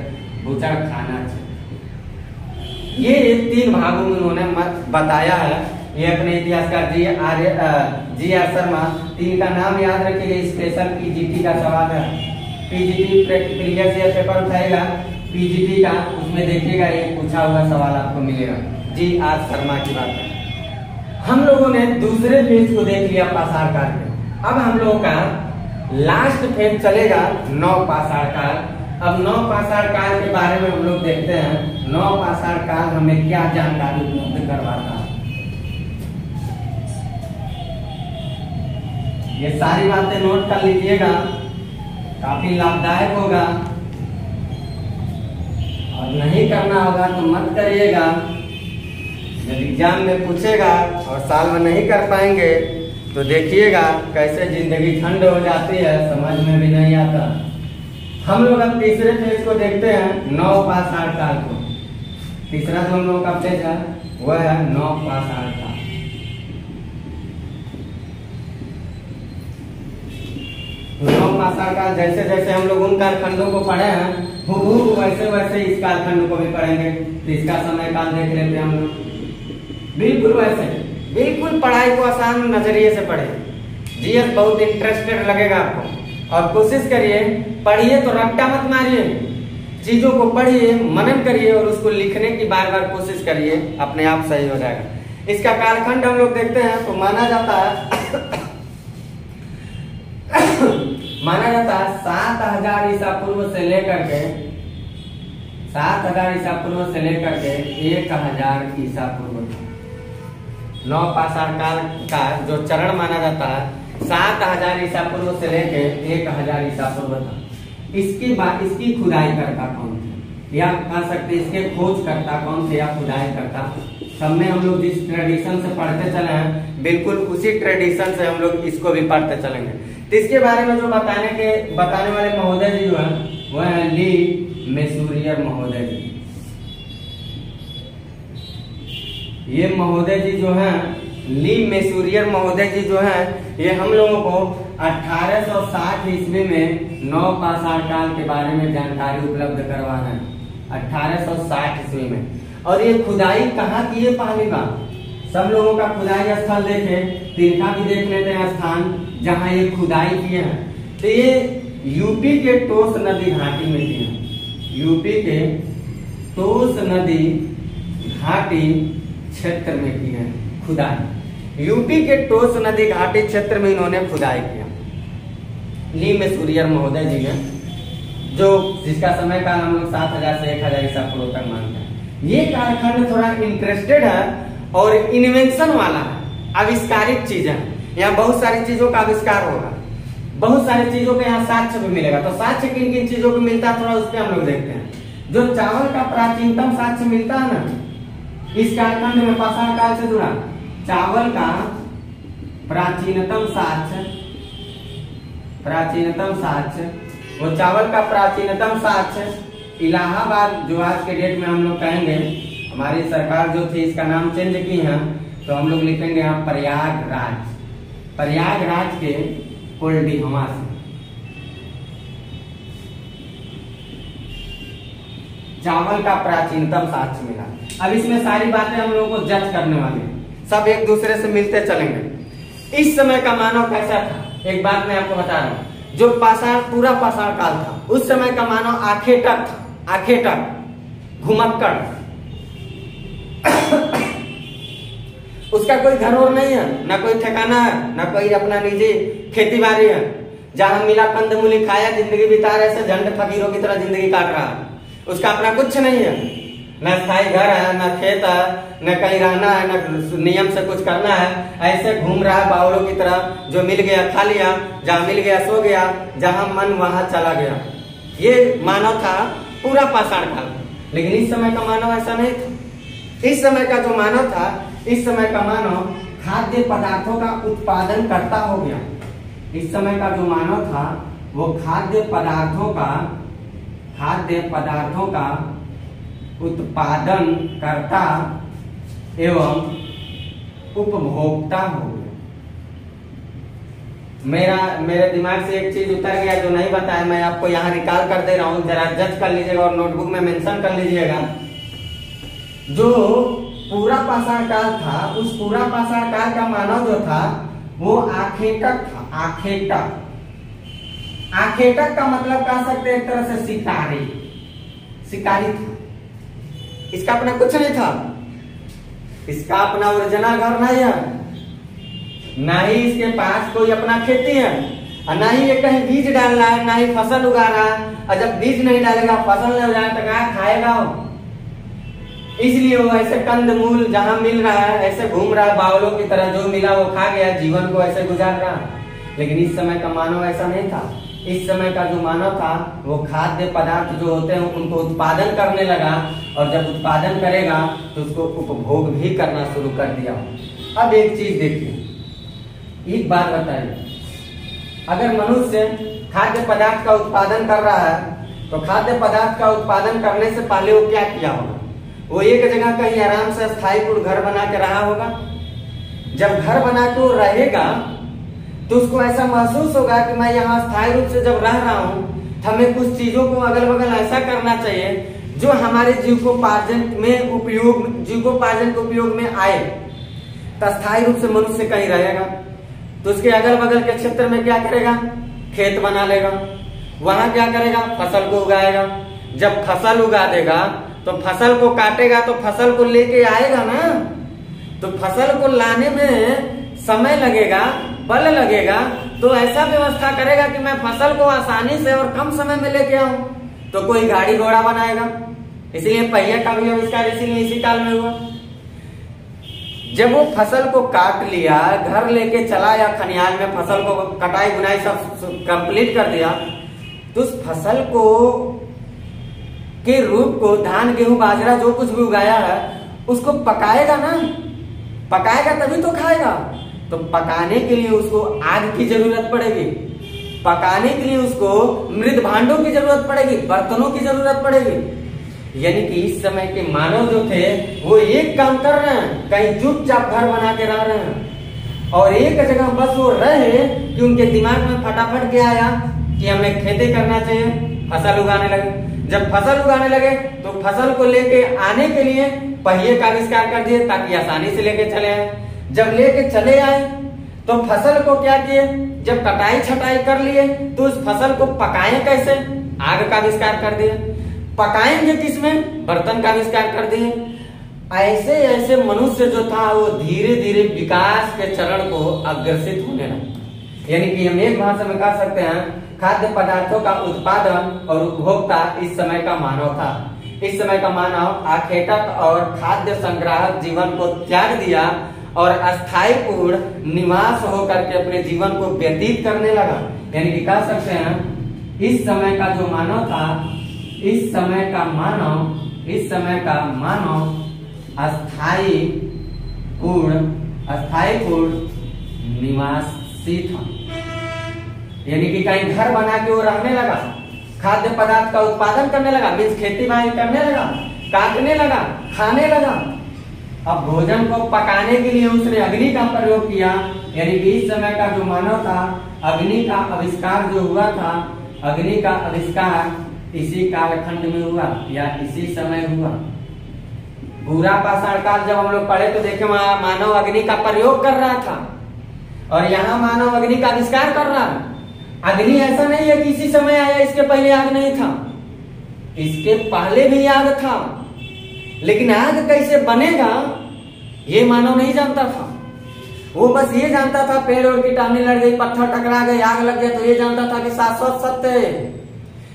[SPEAKER 1] बूचड़खाना क्षेत्र। ये 3 भागों में उन्होंने बताया है। ये अपने इतिहासकार जी.आर. शर्मा। 3 का नाम याद रखिए, स्पेशल पीजीटी का सवाल है। पीजीटी प्रीवियस ईयर पेपर उठाएगा पीजीटी का, उसमें देखिएगा एक पूछा हुआ सवाल आपको मिलेगा। जी.आर. शर्मा की बात है। हम लोगों ने दूसरे फेज को देख लिया पाषाण काल में। अब हम लोगों का लास्ट फेज चलेगा नव पाषाण काल। अब नव पाषाण काल के बारे में हम लोग देखते हैं, नव पाषाण काल हमें क्या जानकारी उपलब्ध करवाता है। ये सारी बातें नोट कर लीजिएगा, काफी लाभदायक होगा। और नहीं करना होगा तो मत करिएगा। जब एग्जाम में पूछेगा और साल में नहीं कर पाएंगे तो देखिएगा कैसे जिंदगी ठंड हो जाती है, समझ में भी नहीं आता। हम लोग अब तीसरे फेज को देखते हैं, नव पाषाण काल को। तीसरा जो हम लोगों का फेज है वह है नव पाषाण काल। नव पाषाण काल जैसे जैसे हम लोग उन कालखंडों को पढ़े हैं, वैसे वैसे इस कालखंड को भी पढ़ेंगे। तो इसका समय काल देख लेते हैं हम लोग। बिल्कुल वैसे, बिल्कुल पढ़ाई को आसान नजरिए से पढ़े। जीएस बहुत इंटरेस्टेड लगेगा आपको। और कोशिश करिए, पढ़िए तो रट्टा मत मारिए। चीजों को पढ़िए, मनन करिए और उसको लिखने की बार बार कोशिश करिए, अपने आप सही हो जाएगा। इसका कालखंड हम लोग देखते हैं तो माना जाता है 7000 ईसा पूर्व से लेकर के 7000 ईसा पूर्व से लेकर के 1000 ईसा पूर्व, नवपाषाण काल का जो चरण माना जाता है 7000 ईसा पूर्व से लेके 1000 ईसा पूर्व था। इसकी खुदाई करता कौन थे, या कह सकते इसके खोज करता कौन थे या खुदाई करता। सब में हम लोग जिस ट्रेडिशन से पढ़ते चले हैं बिल्कुल उसी ट्रेडिशन से हम लोग इसको भी पढ़ते चलेंगे। तो इसके बारे में जो बताने वाले महोदय जी जो है वह है ली मैसूरियर महोदय जी। ये महोदय जी जो हैं ली मैसूरियर महोदय जी जो हैं ये हम लोगों को 1860 ईस्वी में नवपाषाण काल के बारे में जानकारी उपलब्ध करवा रहे हैं 1860 ईस्वी में। और ये खुदाई कहाँ की है पहली बार, सब लोगों का खुदाई स्थल देखे तो इनका भी देख लेते हैं स्थान जहाँ ये खुदाई किए हैं। तो ये यूपी के टोस नदी घाटी में किए हैं, यूपी के टोस नदी घाटी क्षेत्र में की है खुदाई। यूपी के टोस नदी घाटी क्षेत्र में इन्होंने खुदाई किया ली मैसूरियर महोदय जी ने, जो जिसका समय काल हम लोग 7000 से 1000 ईसा पूर्व तक मानते हैं। ये कालखंड थोड़ा इंटरेस्टेड है और इन्वेंशन वाला है, आविष्कारिक चीजें, यहाँ बहुत सारी चीजों का आविष्कार होगा, बहुत सारी चीजों का यहाँ साक्ष्य भी मिलेगा। तो साक्ष्य किन किन चीजों को मिलता है थोड़ा उस पर हम लोग देखते हैं। जो चावल का प्राचीनतम साक्ष्य मिलता है ना इस कालखंड में पाषाण काल से जुड़ा, चावल का प्राचीनतम साक्ष्य वो चावल का प्राचीनतम साक्ष्य इलाहाबाद, जो आज के डेट में हम लोग कहेंगे हमारी सरकार जो थी इसका नाम चेंज की है तो हम लोग लिखेंगे यहाँ प्रयागराज के कोल्डिहमा से चावल का प्राचीनतम साक्ष्य मिला। अब इसमें सारी बातें हम लोगों को जज करने वाले हैं, सब एक दूसरे से मिलते चलेंगे। इस समय का मानव कैसा था, एक बात मैं आपको बता रहा हूँ। जो पूरा पाषाण काल था उस समय का मानव आखेटक था, आखेटक घुमक्कड़ उसका कोई घर और नहीं है, ना कोई ठिकाना है, ना कोई अपना निजी खेती बाड़ी है, जहां मिला कंदमूली खाया जिंदगी बिता रहे, ऐसे झंड फकीरों की तरह जिंदगी काट रहा है। उसका अपना कुछ नहीं है, न स्थायी घर है, न खेत है, न कहीं रहना है, न नियम से कुछ करना है। ऐसे घूम रहा है बावलों की तरह, जो मिल गया खा लिया, जहाँ मिल गया सो गया, जहां मन वहां चला गया। ये मानव था पूरा पाषाण काल। लेकिन इस समय का मानव ऐसा नहीं था। इस समय का जो मानव था, इस समय का मानव खाद्य पदार्थों का उत्पादन करता हो गया। इस समय का जो मानव था वो खाद्य पदार्थों का उत्पादन करता एवं उपभोक्ता हो गया। मेरे दिमाग से एक चीज उतर गया जो नहीं बताया, मैं आपको यहाँ रिकॉल कर दे रहा हूँ, जरा जज कर लीजिएगा और नोटबुक में मेंशन कर लीजिएगा। जो पूरा पाषाण काल था उस पूरा पाषाण काल का मानव जो था वो आखेटक था। आखेटक का मतलब कह सकते एक तरह से शिकारी था। इसका अपना कुछ नहीं था, इसका अपना ओरिजिनल घर नहीं है, ना ही इसके पास कोई अपना खेती है, और ना ही ये कहीं बीज डाल रहा है, ना ही फसल उगा रहा है। और जब बीज नहीं डालेगा फसल नहीं उगाएगा तो क्या खाएगा वो? इसलिए वो ऐसे कंदमूल जहां मिल रहा है ऐसे घूम रहा है बावलों की तरह, जो मिला वो खा गया, जीवन को ऐसे गुजार रहा है। लेकिन इस समय का मानव ऐसा नहीं था। इस समय का जो मानव था वो खाद्य पदार्थ जो होते हैं उनको उत्पादन करने लगा, और जब उत्पादन करेगा तो उसको उपभोग भी करना शुरू कर दिया। अब एक चीज देखिए, एक बात बताइए, अगर मनुष्य खाद्य पदार्थ का उत्पादन कर रहा है तो खाद्य पदार्थ का उत्पादन करने से पहले वो क्या किया होगा? वो एक जगह कहीं आराम से स्थायीपूर्ण घर बना के रहा होगा। जब घर बना के वो रहेगा तो उसको ऐसा महसूस होगा कि मैं यहाँ स्थायी रूप से जब रह रहा हूँ, हमें कुछ चीजों को अगल बगल ऐसा करना चाहिए जो हमारे जीविकोपार्जन के उपयोग में आए। तो स्थायी रूप से मनुष्य कहीं रहेगा तो उसके अगल बगल के क्षेत्र में क्या करेगा? खेत बना लेगा, वहां क्या करेगा? फसल को उगाएगा, जब फसल उगा देगा तो फसल को काटेगा तो फसल को लेके आएगा ना, तो फसल को लाने में समय लगेगा, बल लगेगा, तो ऐसा व्यवस्था करेगा कि मैं फसल को आसानी से और कम समय में लेके आऊं। तो कोई गाड़ी घोड़ा बनाएगा, इसलिए पहिए का भी आविष्कार इसीलिए इसी काल में हुआ। जब वो फसल को काट लिया, घर लेके चला या खनियाल में फसल को कटाई बुनाई सब कंप्लीट कर दिया, तो उस फसल को के रूप को धान गेहूं बाजरा जो कुछ भी उगाया है उसको पकाएगा ना, पकाएगा तभी तो खाएगा। तो पकाने के लिए उसको आग की जरूरत पड़ेगी, पकाने के लिए उसको मृद भांडों की जरूरत पड़ेगी, बर्तनों की जरूरत पड़ेगी। यानी कि इस समय के मानव जो थे वो एक काम कर रहे हैं, कहीं चुपचाप घर बना के रह रहे हैं और एक जगह बस वो रहे कि उनके दिमाग में फटाफट क्या आया कि हमें खेती करना चाहिए, फसल उगाने लगे। जब फसल उगाने लगे तो फसल को लेके आने के लिए पहिए का आविष्कार कर दिए ताकि आसानी से लेके चले आए। जब लेके चले आए तो फसल को क्या किए, जब कटाई छटाई कर लिए तो उस फसल को पकाएं कैसे, आग का आविष्कार कर दिए। पकाएंगे किसमें, बर्तन का आविष्कार कर दिए। ऐसे ऐसे मनुष्य जो था वो धीरे धीरे विकास के चरण को अग्रसित होने लगा। यानी कि हम एक भाषा में कह सकते हैं खाद्य पदार्थों का उत्पादन और उपभोक्ता इस समय का मानव था। इस समय का मानव आखेटक और खाद्य संग्राहक जीवन को त्याग दिया और अस्थायी पूर्ण निवास होकर के अपने जीवन को व्यतीत करने लगा। यानी कि कह सकते हैं इस समय का जो मानव था, इस समय का मानव अस्थायी पूर्ण निवासी था। यानी कि कहीं घर बना के वो रहने लगा, खाद्य पदार्थ का उत्पादन करने लगा, मीन्स खेती बाड़ी करने लगा, काटने लगा, खाने लगा। अब भोजन को पकाने के लिए उसने अग्नि का प्रयोग किया। यानी कि इस समय का जो मानव था, अग्नि का आविष्कार जो हुआ था, अग्नि का आविष्कार इसी कालखंड में हुआ या इसी समय हुआ। बुरा पाषाण काल जब हम लोग पढ़े तो देखे वहां मानव अग्नि का प्रयोग कर रहा था और यहाँ मानव अग्नि का आविष्कार कर रहा है। अग्नि ऐसा नहीं है कि इसी समय आया, इसके पहले आग नहीं था, इसके पहले भी आग था, लेकिन आग कैसे बनेगा ये मानव नहीं जानता था। वो बस ये जानता था पेड़ और की टहनी लड़ गई, पत्थर टकरा गए, आग लग गया, तो ये जानता था कि शाश्वत सत्य है,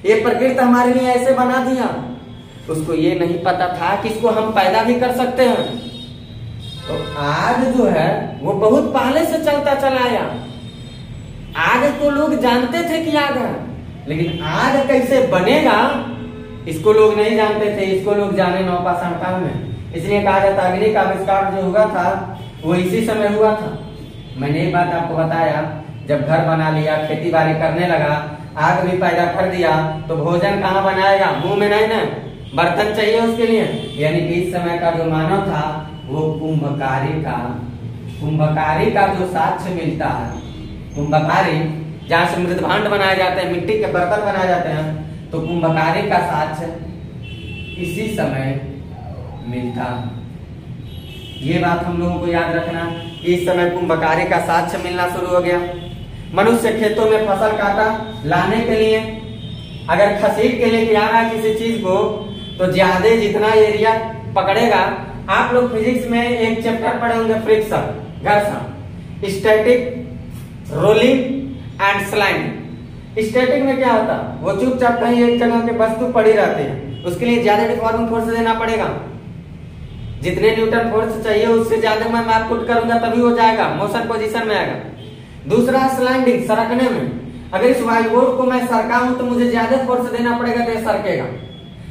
[SPEAKER 1] ये प्रकृति हमारे लिए ऐसे बना दिया। उसको ये नहीं पता था कि इसको हम पैदा भी कर सकते हैं। तो आग जो है वो बहुत पहले से चलता चला आया। आग तो लोग जानते थे कि आग है, लेकिन आग कैसे बनेगा इसको लोग नहीं जानते थे। इसको लोग जाने नवपाषाण काल में। इसलिए कहा जाता अग्नि का आविष्कार जो हुआ था वो इसी समय हुआ था। मैंने एक बात आपको बताया, जब घर बना लिया, खेती बाड़ी करने लगा, आग भी पैदा कर दिया, तो भोजन कहाँ बनाएगा, मुंह में नहीं ना, बर्तन चाहिए उसके लिए। यानी कि इस समय का जो मानव था वो कुंभकारी का जो साक्ष्य मिलता है, कुंभकारी जहाँ से मृद भांड बनाए जाते हैं, मिट्टी के बर्तन बनाए जाते हैं, तो कुंभकारी का साक्ष्य इसी समय मिलता है। ये बात हम लोगों को याद रखना, इस समय कुंभकारी का साक्ष्य मिलना शुरू हो गया। मनुष्य खेतों में फसल काटा लाने के लिए, अगर खसीट के लिए आ रहा है किसी चीज को, तो ज्यादा जितना एरिया पकड़ेगा। आप लोग फिजिक्स में एक चैप्टर पढ़े होंगे, फ्रिक्शन, घर्षण, static, rolling and sliding. Static में क्या होता है, वो चुपचाप कहीं एक जगह के वस्तु पड़ी रहती है, उसके लिए ज्यादा डिफॉर्मिंग फोर्स देना पड़ेगा। जितने न्यूटन फोर्स चाहिए उससे ज्यादा मैं मैप पुट करूंगा तभी हो जाएगा, मोशन पोजीशन में आएगा। दूसरा स्लाइडिंग, सरकने में, अगर इस व्हाइट बोर्ड को मैं सरका हूं तो मुझे ज्यादा फोर्स देना पड़ेगा तो ये सरकेगा।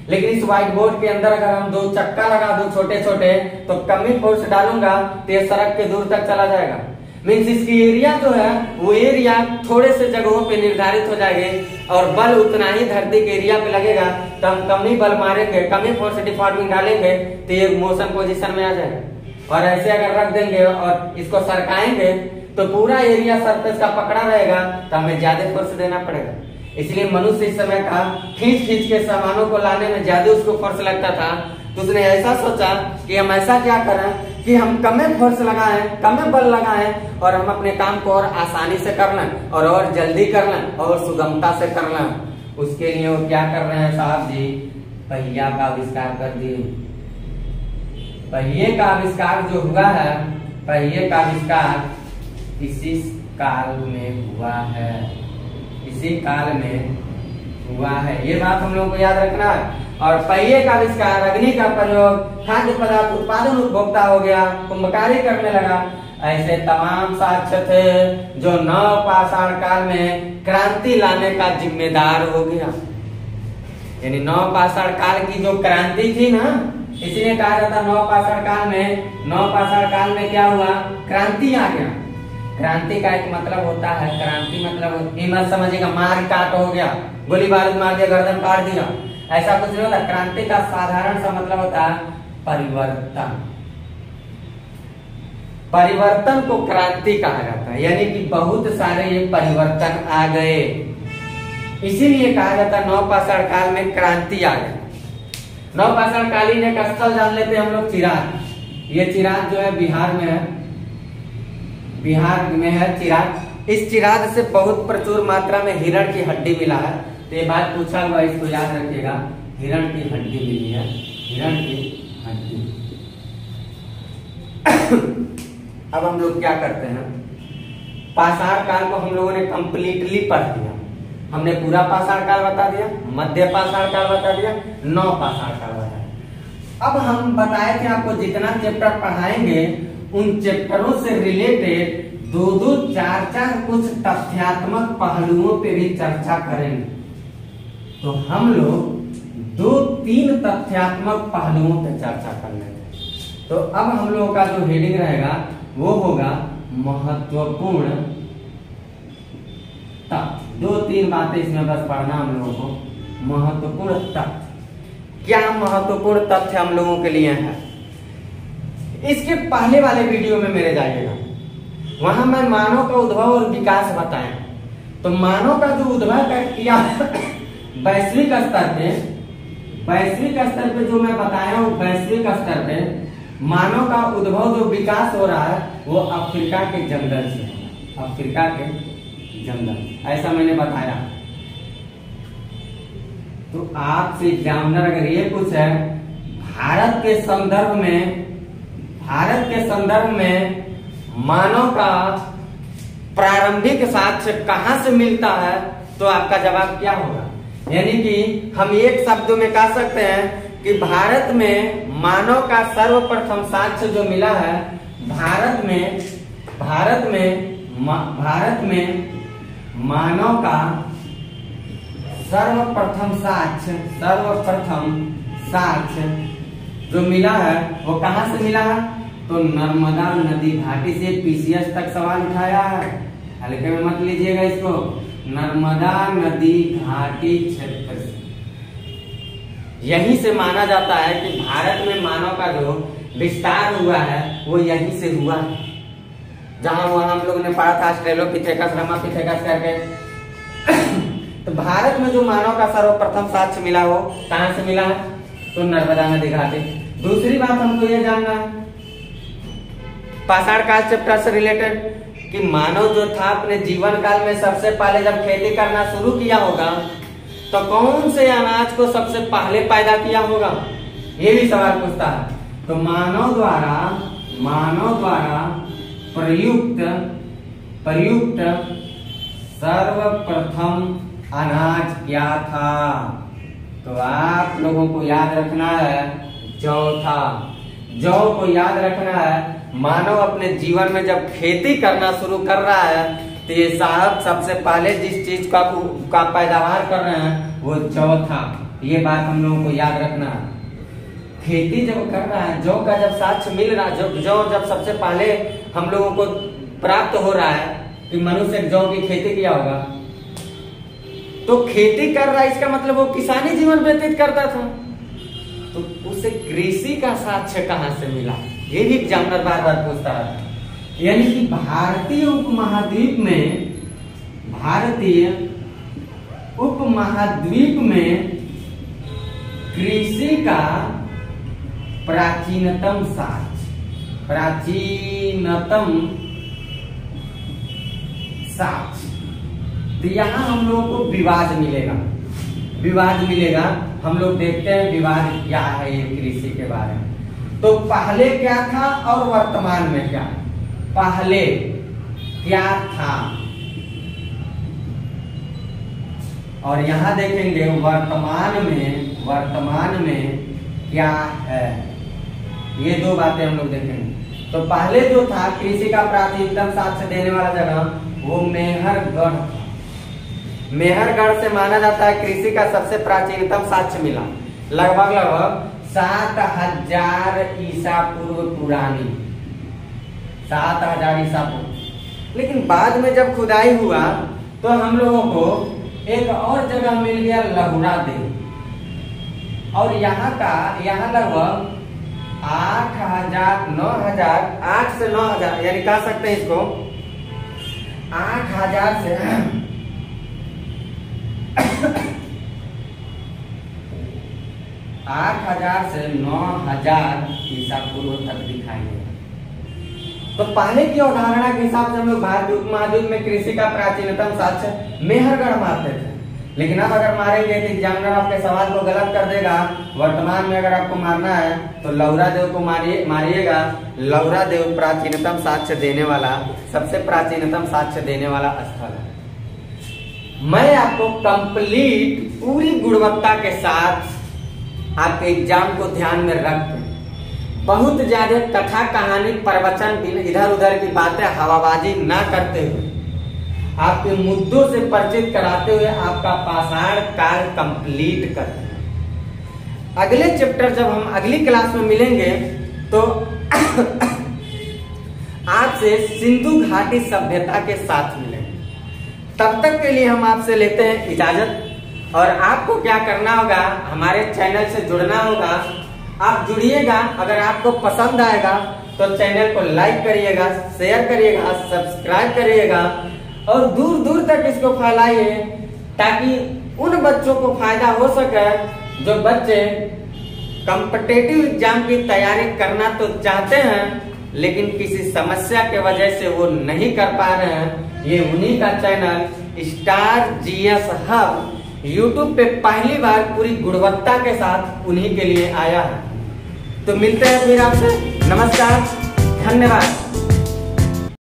[SPEAKER 1] लेकिन इस व्हाइट बोर्ड के अंदर अगर हम 2 चक्का लगा दूं छोटे छोटे, तो कम ही फोर्स डालूंगा तो ये सड़क के दूर तक चला जाएगा। मीन्स इसकी एरिया जो है वो एरिया थोड़े से जगहों पे निर्धारित हो जाएगी और बल उतना ही धरती के एरिया पे लगेगा, तो हम कम ही बल मारेंगे, कम ही फोर्स डिफॉर्मिंग डालेंगे तो ये मोशन पोजीशन में आ जाएगा। और ऐसे अगर रख देंगे और इसको सरकाएंगे तो पूरा एरिया सरफेस का पकड़ा रहेगा, तो हमें ज्यादा फोर्स देना पड़ेगा। इसलिए मनुष्य इस समय का खींच के सामानों को लाने में ज्यादा उसको फोर्स लगता था, तो उसने ऐसा सोचा कि हम ऐसा क्या करें कि हम कमे फोर्स लगाएं, कमे बल लगाएं और हम अपने काम को और आसानी से कर लें और जल्दी कर लें और सुगमता से कर लें। उसके लिए वो क्या कर रहे हैं साहब जी, पहिया का आविष्कार कर दिए। पहिए का आविष्कार जो हुआ है, पहिए का आविष्कार इसी काल में हुआ है, इसी काल में हुआ है, ये बात हम लोगों को याद रखना है। और पहिए का आविष्कार, अग्नि का प्रयोग, खाद्य पदार्थ उत्पादन उपभोक्ता हो गया, कुंभकारी करने लगा, ऐसे तमाम साक्ष्य थे जो नवपाषाण काल में क्रांति लाने का जिम्मेदार हो गया। यानी नवपाषाण काल की जो क्रांति थी ना, इसलिए कहा जाता नवपाषाण काल में, नवपाषाण काल में क्या हुआ, क्रांति आ गया। क्रांति का एक मतलब होता है, क्रांति मतलब ये मत समझिएगा मार काट हो गया, गोली बारूद मार दिया, गर्दन काट दिया, ऐसा कुछ नहीं होता। क्रांति का साधारण सा मतलब होता है परिवर्तन। परिवर्तन को क्रांति कहा जाता है, यानी कि बहुत सारे ये परिवर्तन आ गए, इसीलिए कहा जाता है नवपाषाण काल में क्रांति आ गई। नवपाषाण कालीन एक स्थल जान लेते हैं हम लोग, चिराग। ये चिराग जो है बिहार में है, बिहार में है चिराग। इस चिराग से बहुत प्रचुर मात्रा में हिरण की हड्डी मिला है, तो ये बात पूछा हुआ, इसको याद रखिएगा, हिरण की हड्डी मिली है, हिरण की हड्डी। अब हम लोग क्या करते हैं, पाषाण काल को हम लोगों ने कंप्लीटली पढ़ लिया। हमने पूरा पाषाण काल बता दिया, मध्य पाषाण काल बता दिया, नवपाषाण काल बताया। अब हम बताए थे आपको जितना चैप्टर पढ़ाएंगे उन चैप्टरों से रिलेटेड 2-2, 4-4 कुछ तथ्यात्मक पहलुओं पे भी चर्चा करेंगे। तो हम लोग 2-3 तथ्यात्मक पहलुओं पे चर्चा कर लेंगे। तो अब हम लोगों का जो हेडिंग रहेगा वो होगा महत्वपूर्ण तथ्य। 2-3 बातें इसमें बस पढ़ना हम लोगों को। महत्वपूर्ण तथ्य, क्या महत्वपूर्ण तथ्य हम लोगों के लिए है, इसके पहले वाले वीडियो में मेरे जाइएगा, वहां मैं मानव का उद्भव और विकास बताया। तो मानव का जो उद्भव किया वैश्विक स्तर पे, वैश्विक स्तर पे जो मैं बताया हूँ, वैश्विक स्तर पे मानव का उद्भव जो विकास हो रहा है वो अफ्रीका के जंगल से, अफ्रीका के जंगल, ऐसा मैंने बताया। तो आपसे एग्जामिनर अगर ये पूछे भारत के संदर्भ में, भारत के संदर्भ में मानव का प्रारंभिक साक्ष्य कहां से मिलता है, तो आपका जवाब क्या होगा। यानी कि हम एक शब्द में कह सकते हैं कि भारत में मानव का सर्वप्रथम साक्ष्य जो मिला है, भारत में मानव का सर्वप्रथम साक्ष्य जो मिला है वो कहां से मिला है, तो नर्मदा नदी घाटी से। पीसीएस तक सवाल उठाया है, हल्के में मत लीजिएगा इसको, नर्मदा नदी घाटी क्षेत्र से। यहीं से माना जाता है कि भारत में मानव का जो विस्तार हुआ है वो यहीं से हुआ है। जहां वहां हम लोग ने पढ़ा था ऑस्ट्रेलोपिथेकस, रमापिथेकस करके। तो भारत में जो मानव का सर्वप्रथम साक्ष्य मिला वो कहां से मिला है, तो नर्मदा नदी घाटी। दूसरी बात हमको ये जानना है पाषाण काल चैप्टर से रिलेटेड कि मानव जो था अपने जीवन काल में सबसे पहले जब खेती करना शुरू किया होगा तो कौन से अनाज को सबसे पहले पैदा किया होगा, ये भी सवाल पूछता है। तो मानव द्वारा प्रयुक्त सर्वप्रथम अनाज क्या था, तो आप लोगों को याद रखना है जौ था। जौ को याद रखना है। मानव अपने जीवन में जब खेती करना शुरू कर रहा है तो ये साहब सबसे पहले जिस चीज का पैदावार कर रहे हैं वो जौ था। ये बात हम लोगों को याद रखना है। खेती जब कर रहा है, जौ का जब साक्ष्य मिल रहा है, जौ जब सबसे पहले हम लोगों को प्राप्त हो रहा है कि मनुष्य जौ की खेती किया होगा, तो खेती कर रहा है इसका मतलब वो किसानी जीवन व्यतीत करता था। तो उसे कृषि का साक्ष्य कहां से मिला, ये भी एग्जामिनर बार बार पूछता है। यानी कि भारतीय उपमहाद्वीप में कृषि का प्राचीनतम साक्ष्य, तो यहां हम लोगों को विवाद मिलेगा। विवाद मिलेगा। हम लोग देखते हैं विवाद क्या है ये कृषि के बारे में। तो पहले क्या था और वर्तमान में क्या? पहले क्या था और यहाँ देखेंगे वर्तमान में क्या है। ये दो बातें हम लोग देखेंगे। तो पहले जो था कृषि का प्राचीनतम साक्ष्य देने वाला जगह वो मेहरगढ़ था। मेहरगढ़ से माना जाता है कृषि का सबसे प्राचीनतम साक्ष्य मिला। लगभग 7000 ईसा पूर्व पुरानी, 7000 ईसा पूर्व। लेकिन बाद में जब खुदाई हुआ तो हम लोगों को एक और जगह मिल गया लहुरा देव, और यहाँ लगभग 8 से 9000 यानी कह सकते हैं इसको 8000 से 8000 से 9000 ईसा पूर्व तक दिखाई देगा। तो पहले की अवधारणा के हिसाब से हम लोग भारत उपमहाद्वीप में कृषि का प्राचीनतम साक्ष्य मेहरगढ़ मानते थे। लेकिन अब अगर मारेंगे तो एग्जामिनर आपके सवाल को गलत कर देगा। वर्तमान में अगर आपको मारना है तो लहुरा देव को मारिएगा। लहुरा देव प्राचीनतम साक्ष्य देने वाला, सबसे प्राचीनतम साक्ष्य देने वाला स्थल है। मैं आपको कंप्लीट पूरी गुणवत्ता के साथ आपके एग्जाम को ध्यान में रख बहुत ज्यादा कथा कहानी प्रवचन इधर उधर की बातें हवाबाजी ना करते हुए आपके मुद्दों से परिचित कराते हुए आपका पाषाण काल कंप्लीट करते हैं। अगले चैप्टर जब हम अगली क्लास में मिलेंगे तो आपसे सिंधु घाटी सभ्यता के साथ मिलेंगे। तब तक के लिए हम आपसे लेते हैं इजाजत। और आपको क्या करना होगा, हमारे चैनल से जुड़ना होगा। आप जुड़िएगा। अगर आपको पसंद आएगा तो चैनल को लाइक करिएगा, शेयर करिएगा, सब्सक्राइब करिएगा और दूर दूर तक इसको फैलाइए ताकि उन बच्चों को फायदा हो सके जो बच्चे कॉम्पिटिटिव एग्जाम की तैयारी करना तो चाहते हैं लेकिन किसी समस्या के वजह से वो नहीं कर पा रहे हैं। ये उन्हीं का channel star GS hub YouTube पे पहली बार पूरी गुणवत्ता के साथ उन्हीं के लिए आया है। तो मिलते हैं फिर आपसे। नमस्कार, धन्यवाद।